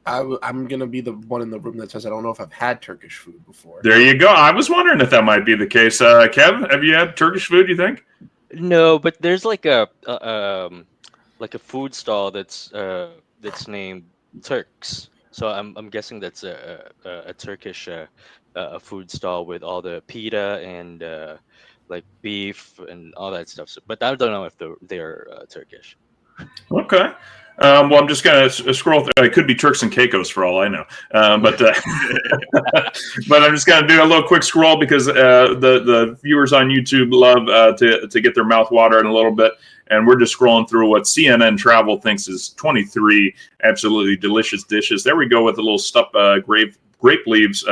I'm going to be the one in the room that says I don't know if I've had Turkish food before. There you go. I was wondering if that might be the case. Kev, have you had Turkish food, you think? No, but there's like a food stall that's named Turks. So I'm guessing that's a Turkish food stall with all the pita and like beef and all that stuff. So, but I don't know if they're Turkish. Okay. Well, I'm just going to scroll through. It could be Turks and Caicos for all I know. But I'm just going to do a little quick scroll because the viewers on YouTube love to get their mouth watered a little bit. And we're just scrolling through what CNN Travel thinks is 23 absolutely delicious dishes. There we go with a little stuffed grape leaves.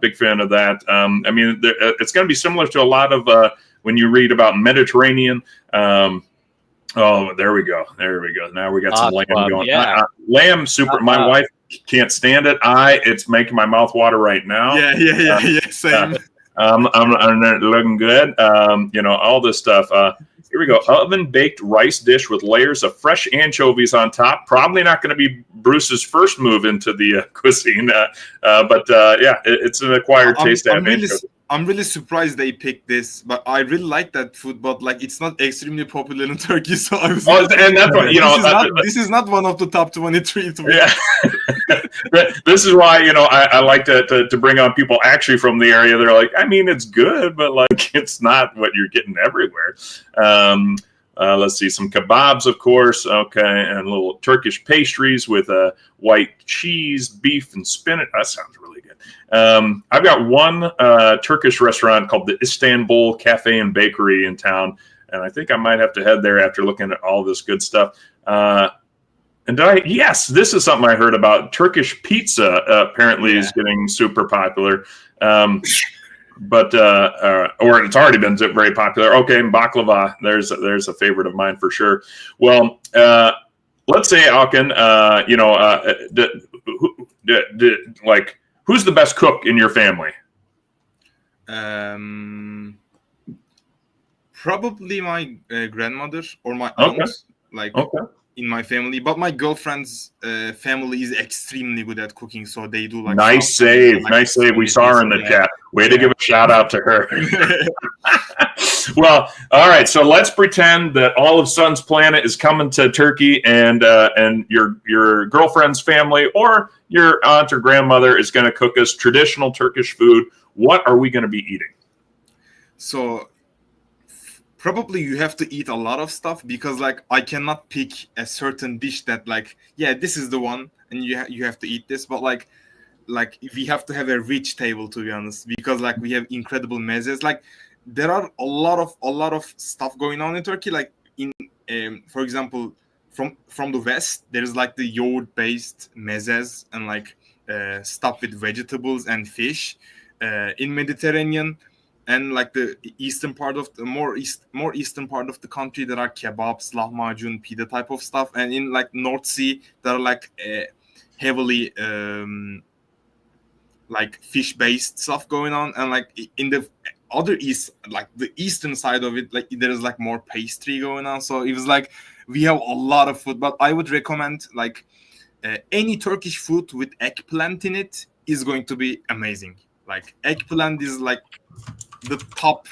Big fan of that. I mean, it's going to be similar to a lot of when you read about Mediterranean. Oh, there we go. Now we got some lamb going. Yeah. Lamb super. My wife can't stand it. It's making my mouth water right now. Yeah. Same. I'm looking good. You know, all this stuff. Here we go. Oven baked rice dish with layers of fresh anchovies on top. Probably not going to be Bruce's first move into the cuisine, but it's an acquired taste to have anchovies. I'm really surprised they picked this, but I really like that food. But like, it's not extremely popular in Turkey, so I was. And that's what This is not one of the top 23. Yeah. This is why I like to bring on people actually from the area. They're like, I mean, it's good, but like it's not what you're getting everywhere. Let's see, some kebabs, of course. Okay, and little Turkish pastries with white cheese, beef, and spinach. That sounds really good. I've got one Turkish restaurant called the Istanbul Cafe and Bakery in town, and I think I might have to head there after looking at all this good stuff. Yes, this is something I heard about. Turkish pizza apparently is getting super popular. But or it's already been very popular. Okay, baklava, there's a favorite of mine for sure. Well, let's say Alkin, like who's the best cook in your family? Probably my grandmother or my aunt. In my family, but my girlfriend's family is extremely good at cooking, so they do like nice save. We saw her in the chat. Way to give a shout out to her. Well, all right, so let's pretend that all of Sun's Planet is coming to Turkey, and your girlfriend's family or your aunt or grandmother is going to cook us traditional Turkish food. What are we going to be eating? So probably you have to eat a lot of stuff, because like I cannot pick a certain dish that like, yeah, this is the one and you have to eat this, but like we have to have a rich table, to be honest, because like we have incredible mezes. Like there are a lot of stuff going on in Turkey, like in for example from the west there is like the yogurt based mezes and like stuff with vegetables and fish. In Mediterranean and like the eastern part of the more eastern part of the country, there are kebabs, lahmacun, pita type of stuff. And in like North Sea, there are like heavily like fish based stuff going on. And like in the other east, like the eastern side of it, like there is like more pastry going on. So it was like we have a lot of food. But I would recommend like any Turkish food with eggplant in it is going to be amazing. Like eggplant is like the top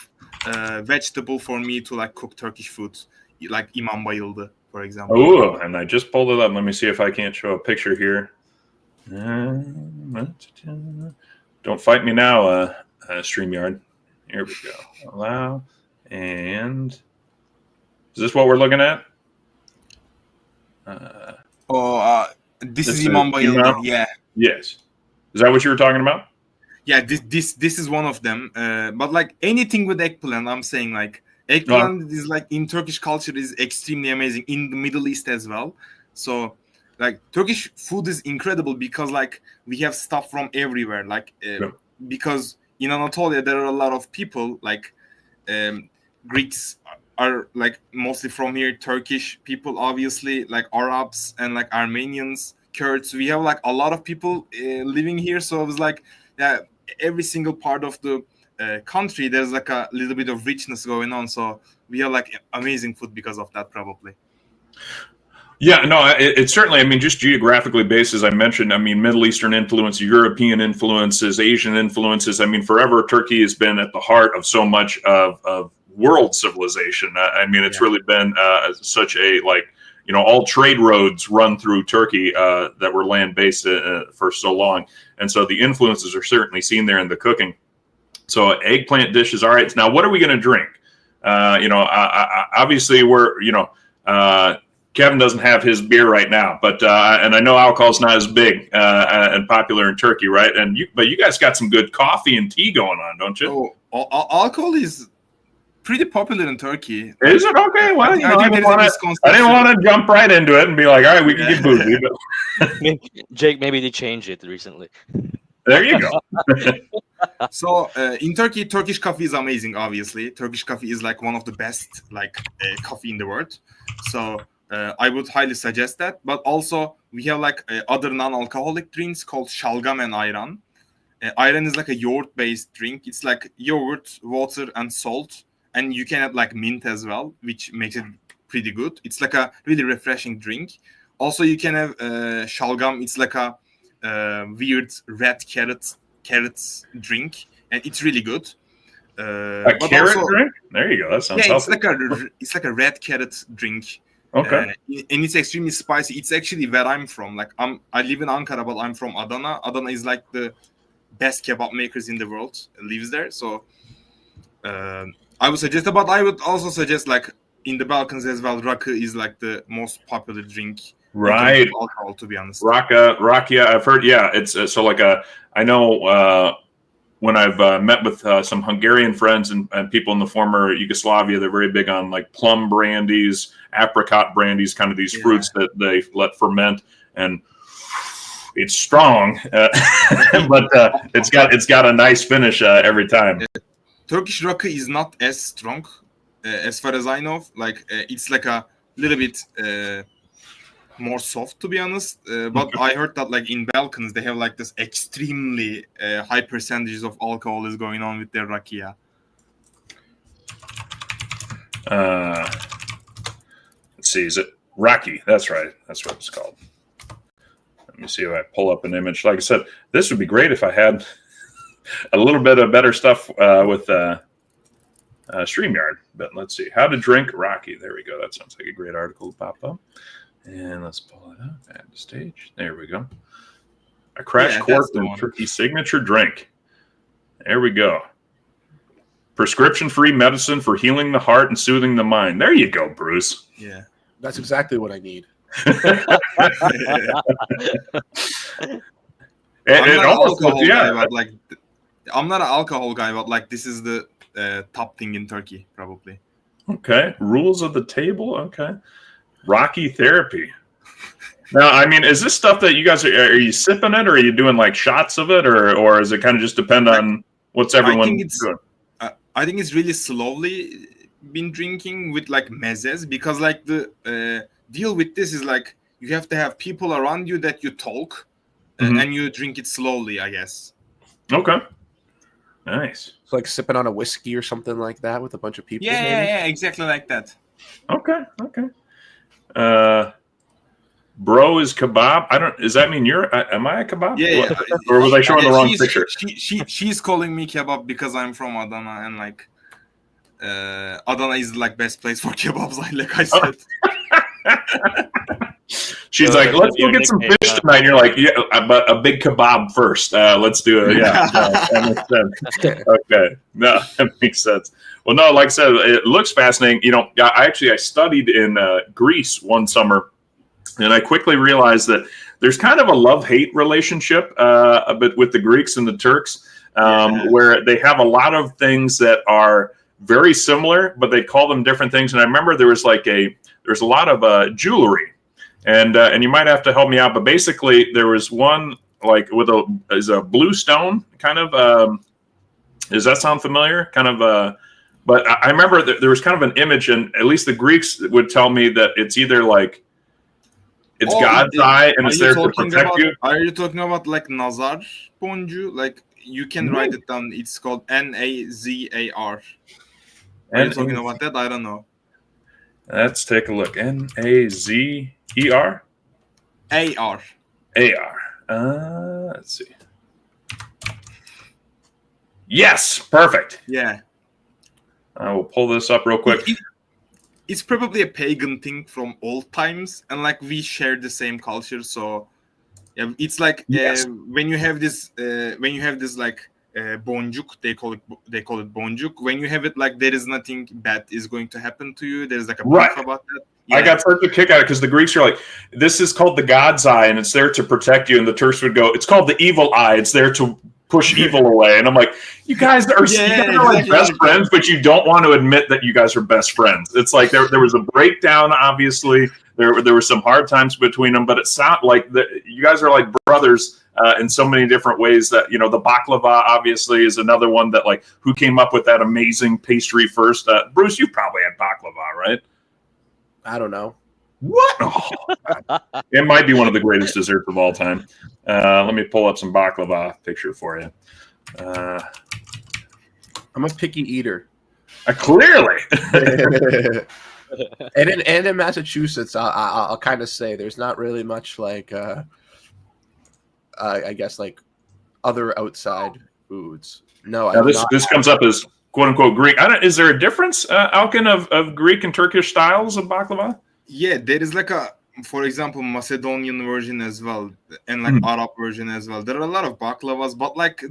vegetable for me to like cook Turkish food, like imam bayıldı, for example. Oh, and I just pulled it up. Let me see if I can't show a picture here. Don't fight me now, StreamYard. Here we go. Allow. And is this what we're looking at? This is imam bayıldı. Yeah. Yes. Is that what you were talking about? Yeah, this is one of them. But like anything with eggplant, I'm saying like eggplant is like in Turkish culture is extremely amazing, in the Middle East as well. So like Turkish food is incredible because like we have stuff from everywhere. Like because in Anatolia there are a lot of people like Greeks are like mostly from here, Turkish people obviously, like Arabs and like Armenians, Kurds. We have like a lot of people living here, so it was like every single part of the country there's like a little bit of richness going on, so we have like amazing food because of that, probably. Yeah, no, it's certainly, I mean, just geographically based, as I mentioned, I mean, Middle Eastern influence, European influences, Asian influences. I mean, forever Turkey has been at the heart of so much of world civilization. I mean, it's really been such a, like, you know, all trade roads run through Turkey that were land-based for so long. And so the influences are certainly seen there in the cooking. So eggplant dishes, all right. Now, what are we going to drink? Obviously, we're, Kevin doesn't have his beer right now, but and I know alcohol's not as big and popular in Turkey, right? But you guys got some good coffee and tea going on, don't you? Oh, alcohol is pretty popular in Turkey. Is it? Okay, well, I didn't want to jump right into it and be like, all right, we can get boozy. But Jake, maybe they changed it recently. There you go. So in Turkey, Turkish coffee is amazing. Obviously, Turkish coffee is like one of the best coffee in the world. So I would highly suggest that. But also we have like other non-alcoholic drinks called shalgam and ayran. Ayran is like a yogurt-based drink. It's like yogurt, water, and salt. And you can add like mint as well, which makes it pretty good. It's like a really refreshing drink. Also, you can have shalgam. It's like a weird red carrots drink, and it's really good. A but carrot also, drink? There you go. That sounds yeah, healthy. it's like a red carrot drink. Okay. And it's extremely spicy. It's actually where I'm from. Like I live in Ankara, but I'm from Adana. Adana is like the best kebab makers in the world. Lives there, so I would suggest. But I would also suggest like in the Balkans as well. Rakı is like the most popular drink. Right. In terms of alcohol, to be honest. Rakia. I've heard. Yeah, it's so like a. I know when I've met with some Hungarian friends and people in the former Yugoslavia, they're very big on like plum brandies, apricot brandies, kind of these fruits that they let ferment, and it's strong, but it's got a nice finish every time. Turkish rakı is not as strong, as far as I know. Like it's like a little bit more soft, to be honest. But I heard that like in Balkans they have like this extremely high percentages of alcohol is going on with their rakia. Let's see, is it Rocky? That's right. That's what it's called. Let me see if I pull up an image. Like I said, this would be great if I had a little bit of better stuff with StreamYard. But let's see. How to drink Rocky. There we go. That sounds like a great article to pop up. And let's pull it up. Add to stage. There we go. A crash course in Turkey signature drink. There we go. Prescription-free medicine for healing the heart and soothing the mind. There you go, Bruce. Yeah. That's exactly what I need. I'm not an alcohol guy, but like this is the top thing in Turkey, probably. Okay. Rules of the table. Okay. Rocky therapy. Now, I mean, is this stuff that you guys are you sipping it, or are you doing like shots of it, or is it kind of just depend on what's everyone doing? I think it's really slowly been drinking with like mezes, because like the deal with this is like you have to have people around you that you talk and you drink it slowly, I guess. Okay. Nice. It's like sipping on a whiskey or something like that with a bunch of people. Yeah, exactly like that. Okay. Bro is kebab. Does that mean am I a kebab? Yeah. Or was I showing the wrong picture? She's calling me kebab because I'm from Adana, and like Adana is like best place for kebabs, like I said. She's like, let's go get some fish tonight. And you're like, yeah, but a big kebab first. Let's do it. Yeah, that makes sense. Okay, no, that makes sense. Well, no, like I said, it looks fascinating. You know, I studied in Greece one summer, and I quickly realized that there's kind of a love-hate relationship a bit with the Greeks and the Turks, where they have a lot of things that are very similar, but they call them different things. And I remember there's a lot of jewelry, and you might have to help me out, but basically there was one like with a blue stone kind of. Does that sound familiar? Kind of. But I remember that there was kind of an image, and at least the Greeks would tell me that it's either like it's God's eye and it's there to protect you. Are you talking about like Nazar boncu? Like you can write it down. It's called Nazar. Are you talking about that? I don't know. Let's take a look. Nazer? AR. Let's see. Yes, perfect. Yeah. I will pull this up real quick. It's probably a pagan thing from old times, and like we share the same culture. So yeah, it's like when you have this like boncuk, they call it boncuk. When you have it, like there is nothing bad is going to happen to you. There's like a belief about that. Yeah. I got such a kick out of it because the Greeks are like, this is called the God's eye, and it's there to protect you. And the Turks would go, it's called the evil eye. It's there to push evil away. And I'm like, you guys are like best friends, but you don't want to admit that you guys are best friends. It's like there was a breakdown, obviously. There were some hard times between them, but it sounds like you guys are like brothers in so many different ways. That, you know, the baklava obviously is another one that, like, who came up with that amazing pastry first? Bruce, you probably had baklava, right? I don't know. What? Oh, it might be one of the greatest desserts of all time. Let me pull up some baklava picture for you. I'm a picky eater. Clearly. and in Massachusetts, I'll kind of say there's not really much like, I guess, like other outside foods. No, this comes up as quote unquote Greek. Is there a difference, Alkin, of Greek and Turkish styles of baklava? Yeah, there is like for example, Macedonian version as well, and like Arab version as well. There are a lot of baklavas, but like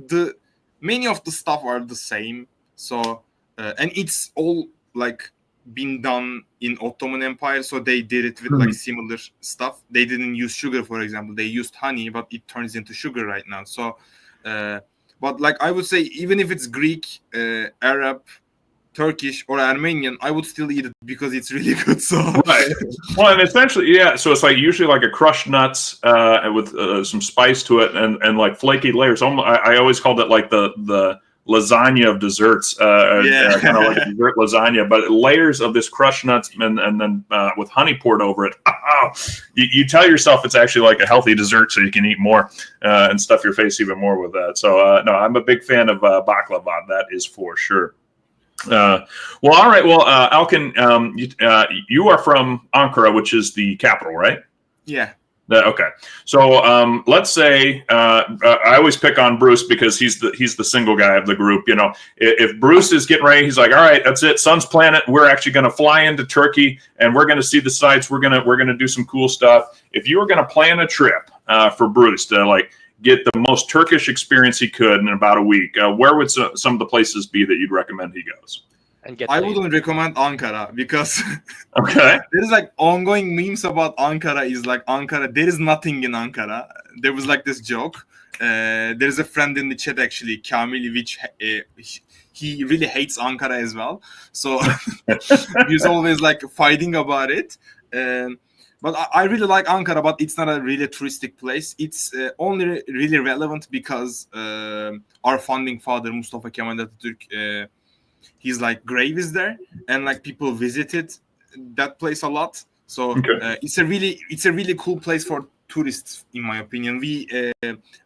many of the stuff are the same. So and it's all like been done in Ottoman Empire, so they did it with like similar stuff. They didn't use sugar, for example. They used honey, but it turns into sugar right now. So, but like I would say, even if it's Greek, Arab, Turkish, or Armenian, I would still eat it because it's really good. So, right. Well, and essentially, yeah. So it's like usually like a crushed nuts with some spice to it, and like flaky layers. I always called it like the lasagna of desserts, kind of like dessert lasagna, but layers of this crushed nuts and then with honey poured over it. You tell yourself it's actually like a healthy dessert, so you can eat more and stuff your face even more with that. So no, I'm a big fan of baklava. That is for sure. Well, all right. Well, Alkin, you are from Ankara, which is the capital, right? Yeah. Okay. So let's say I always pick on Bruce because he's the single guy of the group. You know, if Bruce is getting ready, he's like, all right, that's it. Sun's planet. We're actually going to fly into Turkey and we're going to see the sights. We're going to do some cool stuff. If you were going to plan a trip for Bruce to like get the most Turkish experience he could in about a week, where would some of the places be that you'd recommend he goes? And I wouldn't recommend Ankara because okay, there's like ongoing memes about Ankara. Is like Ankara. There is nothing in Ankara. There was like this joke. There's a friend in the chat actually, Kamil, which he really hates Ankara as well. So he's always like fighting about it. But I really like Ankara, but it's not a really touristic place. It's only really relevant because our founding father, Mustafa Kemal Atatürk, his like grave is there, and like people visited that place a lot. So it's a really cool place for tourists, in my opinion. We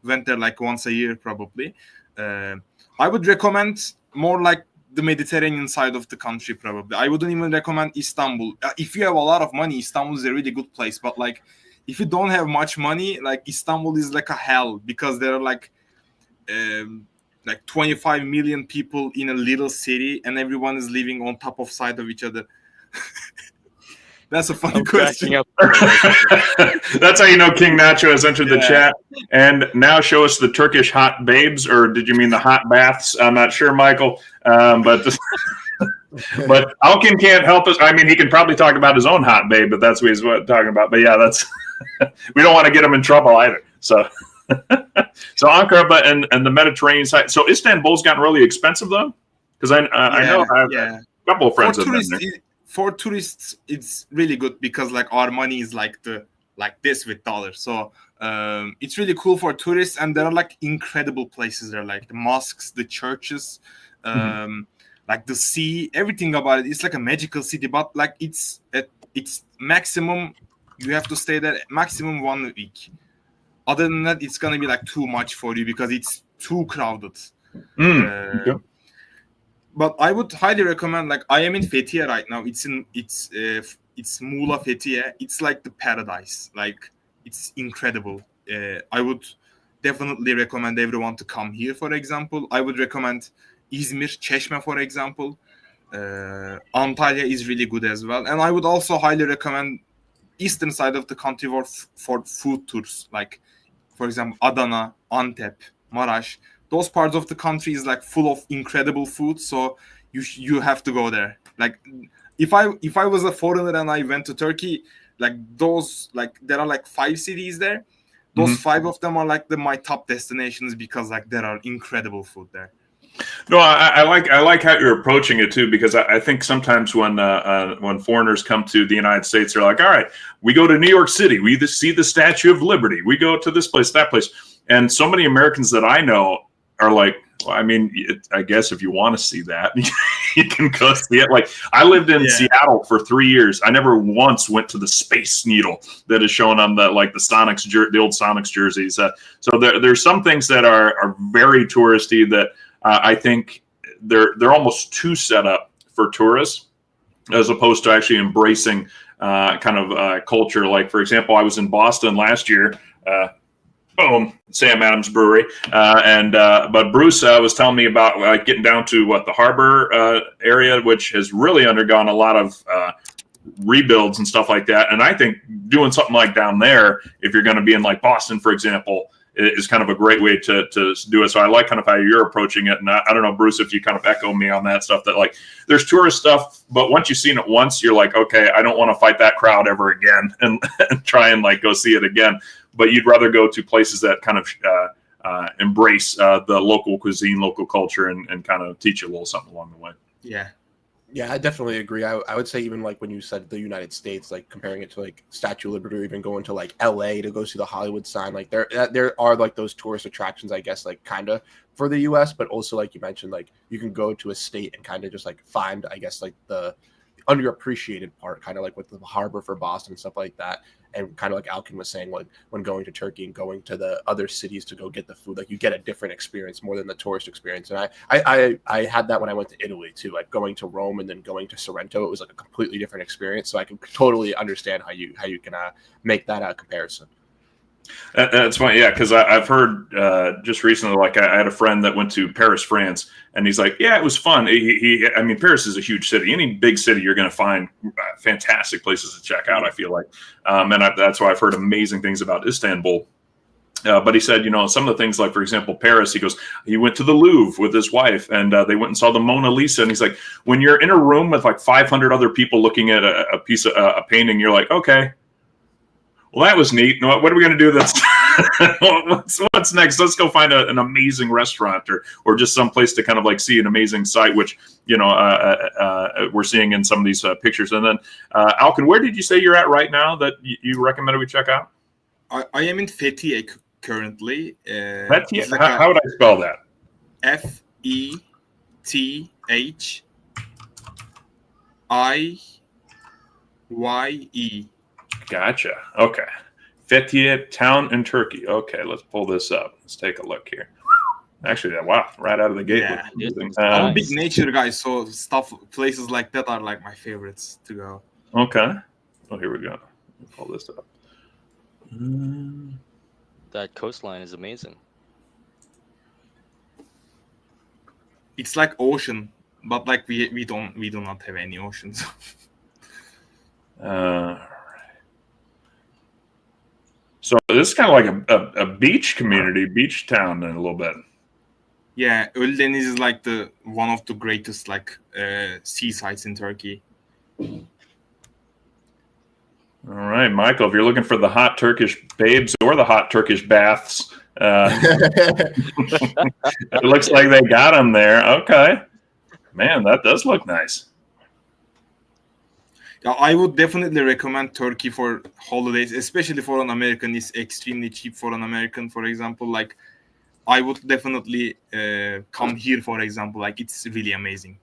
went there like once a year, probably. I would recommend more like the Mediterranean side of the country, probably. I wouldn't even recommend Istanbul. If you have a lot of money, Istanbul is a really good place. But like, if you don't have much money, like Istanbul is like a hell because there are like 25 million people in a little city, and everyone is living on top of side of each other. That's a funny question. That's how you know King Nacho has entered the chat. And now show us the Turkish hot babes, or did you mean the hot baths? I'm not sure, Michael. But Alkin can't help us. I mean, he can probably talk about his own hot babe, but that's what he's talking about. But yeah, that's we don't want to get him in trouble either. So Ankara, and the Mediterranean side. So Istanbul's gotten really expensive though, because I know I have a couple of friends that have been there. For tourists, it's really good because like our money is like this with dollars. So it's really cool for tourists, and there are like incredible places there, like the mosques, the churches, like the sea, everything about it. It's like a magical city, but like it's maximum. You have to stay there maximum 1 week. Other than that, it's gonna be like too much for you because it's too crowded. But I would highly recommend. Like I am in Fethiye right now. It's Muğla Fethiye. It's like the paradise. Like it's incredible. I would definitely recommend everyone to come here. For example, I would recommend İzmir, Çeşme, for example. Antalya is really good as well, and I would also highly recommend eastern side of the country for food tours. Like, for example, Adana, Antep, Maraş. Those parts of the country is like full of incredible food, so you have to go there. Like, if I was a foreigner and I went to Turkey, like those, like there are like 5 cities there. Those 5 of them are like my top destinations because like there are incredible food there. No, I like how you're approaching it too, because I think sometimes when foreigners come to the United States, they're like, all right, we go to New York City, we see the Statue of Liberty, we go to this place, that place, and so many Americans that I know are like, well, I mean, I guess if you want to see that, you can go see it. Like I lived in Seattle for 3 years. I never once went to the Space Needle that is shown on the Sonics, the old Sonics jerseys. So there's some things that are very touristy that I think they're almost too set up for tourists, as opposed to actually embracing kind of culture. Like for example, I was in Boston last year. Boom, Sam Adams Brewery. But Bruce was telling me about getting down to the harbor area, which has really undergone a lot of rebuilds and stuff like that. And I think doing something like down there, if you're going to be in like Boston, for example, is kind of a great way to do it. So I like kind of how you're approaching it. And I don't know, Bruce, if you kind of echo me on that stuff, that like there's tourist stuff, but once you've seen it once, you're like, okay, I don't want to fight that crowd ever again and try and like go see it again. But you'd rather go to places that kind of embrace the local cuisine, local culture, and kind of teach you a little something along the way. Yeah, I definitely agree. I would say even like when you said the United States, like comparing it to like Statue of Liberty, or even going to like LA to go see the Hollywood sign, like there are like those tourist attractions, I guess, like kind of for the US, but also like you mentioned, like you can go to a state and kind of just like find, I guess, like the underappreciated part, kind of like with the harbor for Boston and stuff like that. And kind of like Alkin was saying, like when going to Turkey and going to the other cities to go get the food, like you get a different experience more than the tourist experience. And I had that when I went to Italy too, like going to Rome and then going to Sorrento. It was like a completely different experience. So I can totally understand how you can make that comparison. That's funny, yeah, because I've heard just recently, like I had a friend that went to Paris, France, and he's like, yeah, it was fun. I mean, Paris is a huge city. Any big city, you're going to find fantastic places to check out, I feel like. That's why I've heard amazing things about Istanbul. But he said, some of the things like, for example, Paris, he goes, he went to the Louvre with his wife and they went and saw the Mona Lisa. And he's like, when you're in a room with like 500 other people looking at a piece of a painting, you're like, okay, well, that was neat. What are we going to do this? What's next? Let's go find an amazing restaurant or just some place to kind of like see an amazing site, which, we're seeing in some of these pictures. And then, Alkin, where did you say you're at right now that you recommended we check out? I am in Fethiye currently. Fethiye? How would I spell that? Fethiye. Gotcha. Okay. Fethiye town in Turkey. Okay, let's pull this up. Let's take a look here. Actually, wow, right out of the gate. Yeah. I'm a big nature guy, so places like that are like my favorites to go. Okay. Oh, here we go. Let me pull this up. That coastline is amazing. It's like ocean, but like we do not have any oceans. So this is kind of like a beach community, beach town in a little bit. Yeah, Ölüdeniz is like one of the greatest like sea sites in Turkey. All right, Michael, if you're looking for the hot Turkish babes or the hot Turkish baths, it looks like they got them there. Okay. Man, that does look nice. Yeah, I would definitely recommend Turkey for holidays, especially for an American. It's extremely cheap for an American, for example. Like, I would definitely come here, for example. Like, it's really amazing.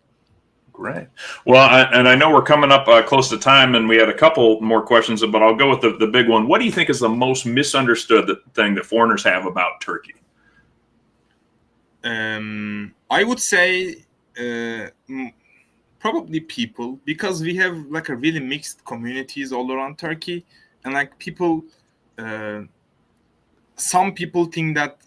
Great. Well, I know we're coming up close to time, and we had a couple more questions, but I'll go with the big one. What do you think is the most misunderstood thing that foreigners have about Turkey? I would say probably people, because we have like a really mixed communities all around Turkey, and like people, some people think that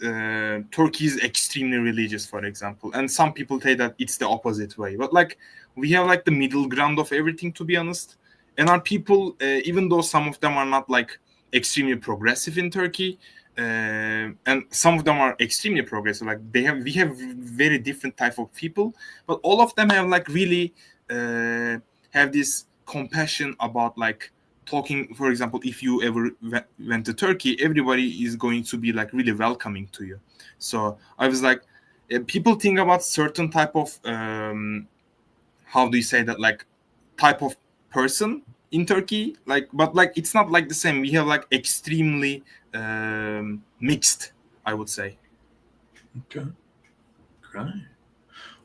Turkey is extremely religious, for example, and some people say that it's the opposite way. But like we have like the middle ground of everything, to be honest. And our people, even though some of them are not like extremely progressive in Turkey, and some of them are extremely progressive, like we have very different type of people, but all of them have like really have this compassion about like talking. For example, if you ever went to Turkey, everybody is going to be like really welcoming to you. So I was like, people think about certain type of how do you say that, like type of person in Turkey, like, but like it's not like the same. We have like extremely mixed, I would say. Okay.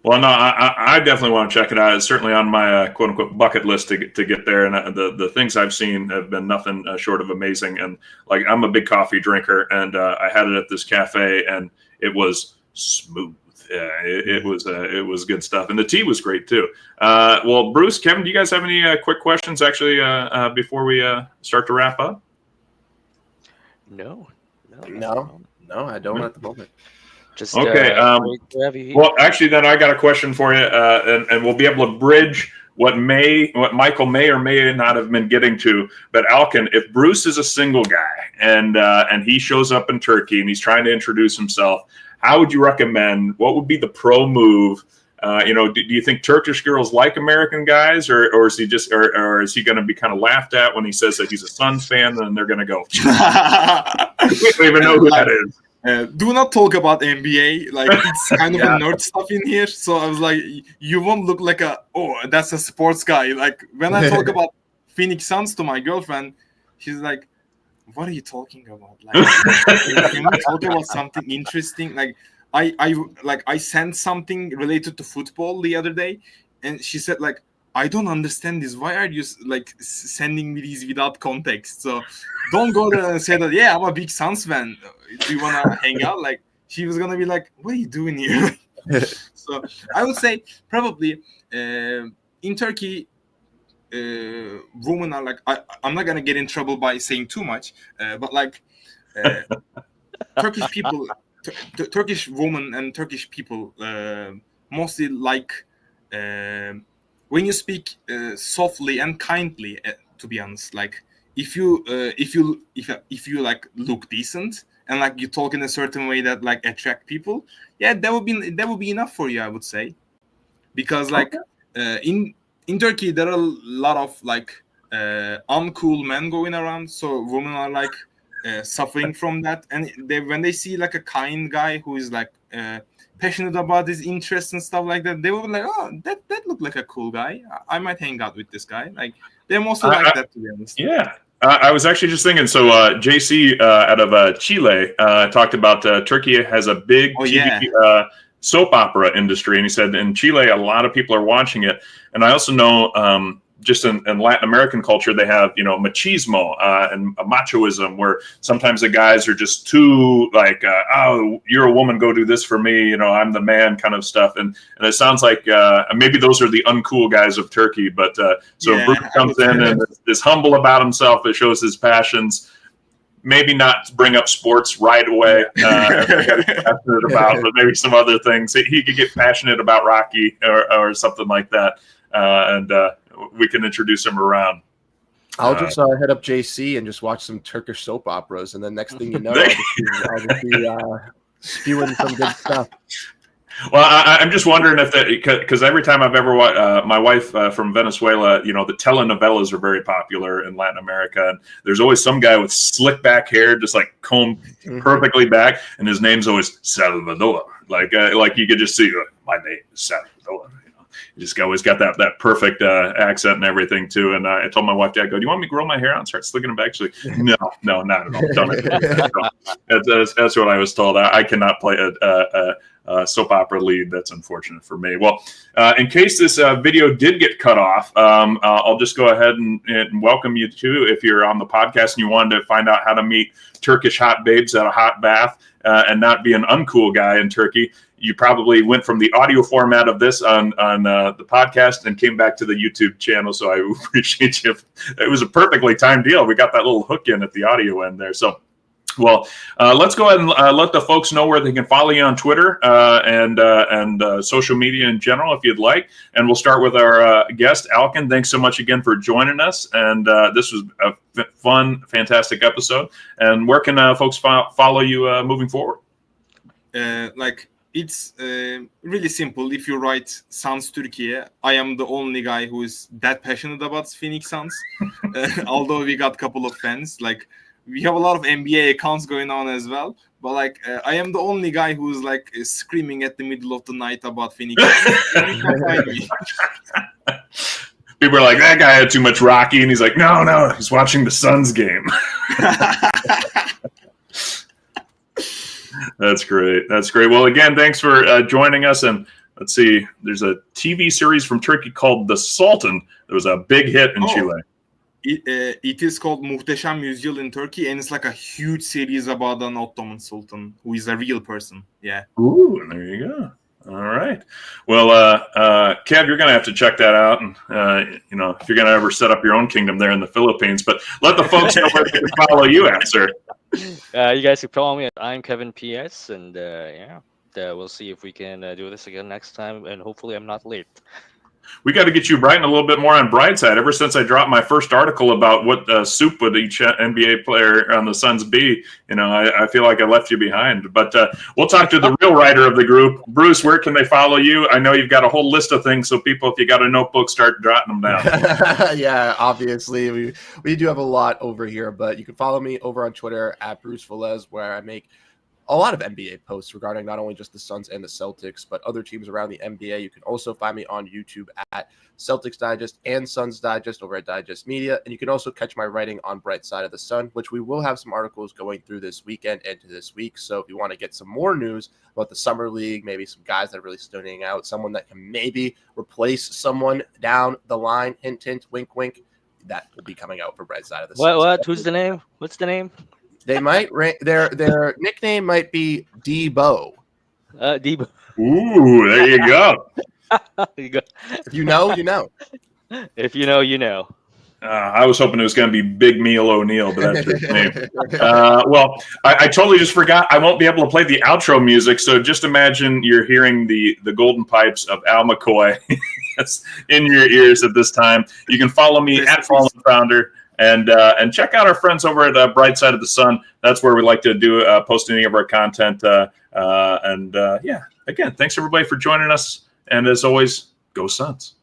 Well, no, I definitely want to check it out. It's certainly on my quote unquote bucket list to get there. And the things I've seen have been nothing short of amazing. And like, I'm a big coffee drinker, and I had it at this cafe, and it was smooth. It was good stuff, and the tea was great too. Well, Bruce, Kevin, do you guys have any quick questions actually before we start to wrap up? No. No, I don't at the moment. Just Okay. great to have you here. Well, actually, then I got a question for you, and we'll be able to bridge what Michael may or may not have been getting to. But Alkin, if Bruce is a single guy and he shows up in Turkey and he's trying to introduce himself, how would you recommend? What would be the pro move? Do you think Turkish girls like American guys, or is he just, or is he going to be kind of laughed at when he says that he's a Suns fan, and they're going to go, we don't even know who that is. Do not talk about NBA. Like, it's kind of a nerd stuff in here. So I was like, you won't look like that's a sports guy. Like, when I talk about Phoenix Suns to my girlfriend, she's like, what are you talking about? Like, can we talk about something interesting? Like, I sent something related to football the other day, and she said, like, I don't understand this. Why are you like sending me these without context? So don't go there and say that, yeah, I'm a big Suns fan. Do you want to hang out? Like, she was going to be like, what are you doing here? So I would say probably in Turkey, women are like, I'm not going to get in trouble by saying too much, but like Turkish people, Turkish women and Turkish people mostly like when you speak softly and kindly, to be honest, like if you like look decent and like you talk in a certain way that like attract people, yeah, that would be enough for you, I would say, because like in Turkey there are a lot of like uncool men going around, so women are like suffering from that, and when they see like a kind guy who is like passionate about his interests and stuff like that, they will be like, oh, that looked like a cool guy. I might hang out with this guy. Like, they're mostly like that, to be honest. Yeah. I was actually just thinking, so JC out of Chile talked about Turkey has a big TV soap opera industry, and he said in Chile a lot of people are watching it. And I also know just in Latin American culture, they have, machismo and machoism, where sometimes the guys are just too like, oh, you're a woman, go do this for me, I'm the man kind of stuff. And it sounds like maybe those are the uncool guys of Turkey. But Bruce comes in and is humble about himself. It shows his passions. Maybe not bring up sports right away, passionate about, but maybe some other things. He could get passionate about Rocky or something like that. And we can introduce him around. I'll just head up JC and just watch some Turkish soap operas, and then next thing you know, I'll just be spewing some good stuff. Well, I'm just wondering if that, because every time I've ever watched, my wife from Venezuela, the telenovelas are very popular in Latin America, and there's always some guy with slick back hair, just like combed perfectly back, and his name's always Salvador. Like you could just see, my name is Salvador. You just always got that perfect accent and everything too. And I told my wife, Dad, do you want me to grow my hair out and start slicking it back? She's like, no, not at all. Don't. That's what I was told. I cannot play a soap opera lead. That's unfortunate for me. Well, in case this video did get cut off, I'll just go ahead and welcome you too. If you're on the podcast and you wanted to find out how to meet Turkish hot babes at a hot bath and not be an uncool guy in Turkey, you probably went from the audio format of this on the podcast and came back to the YouTube channel. So I appreciate you. It was a perfectly timed deal. We got that little hook in at the audio end there. So, well, let's go ahead and let the folks know where they can follow you on Twitter and social media in general, if you'd like. And we'll start with our guest, Alkin. Thanks so much again for joining us. And this was a fun, fantastic episode. And where can folks follow you moving forward? It's really simple. If you write Suns Turkey, I am the only guy who is that passionate about Phoenix Suns. Although we got a couple of fans, like we have a lot of NBA accounts going on as well. But like I am the only guy who is like screaming at the middle of the night about Phoenix Suns. You can find me. People are like, that guy had too much Rocky, and he's like, no, he's watching the Suns game. That's great. Well, again, thanks for joining us. And let's see, there's a TV series from Turkey called The Sultan. There was a big hit in Chile. It is called Muhteşem Yüzyıl in Turkey, and it's like a huge series about an Ottoman Sultan who is a real person. Yeah. Ooh, and there you go. All right. Well, Kev, you're going to have to check that out. And, if you're going to ever set up your own kingdom there in the Philippines. But let the folks know where they can follow you at, sir. You guys can follow me at I'm Kevin PS, and we'll see if we can do this again next time, and hopefully I'm not late. We got to get you writing a little bit more on Brightside. Ever since I dropped my first article about what soup would each NBA player on the Suns be, I feel like I left you behind. But we'll talk to the real writer of the group. Bruce, where can they follow you? I know you've got a whole list of things, so people, if you got a notebook, start jotting them down. Yeah, obviously. We do have a lot over here, but you can follow me over on Twitter at Bruce Velez, where I make a lot of NBA posts regarding not only just the Suns and the Celtics, but other teams around the NBA. You can also find me on YouTube at Celtics Digest and Suns Digest over at Digest Media. And you can also catch my writing on Bright Side of the Sun, which we will have some articles going through this weekend and to this week. So if you want to get some more news about the Summer League, maybe some guys that are really standing out, someone that can maybe replace someone down the line, hint, hint, wink, wink, that will be coming out for Bright Side of the Sun. What? Who's the name? What's the name? They might their nickname might be Debo. Debo. Ooh, there you go. If you know, you know. If you know, you know. I was hoping it was going to be Big Meal O'Neal, but that's his name. Well, I totally just forgot. I won't be able to play the outro music, so just imagine you're hearing the golden pipes of Al McCoy in your ears at this time. You can follow me at Fallen Founder. And check out our friends over at Bright Side of the Sun. That's where we like to do post any of our content. Again, thanks everybody for joining us. And as always, go Suns.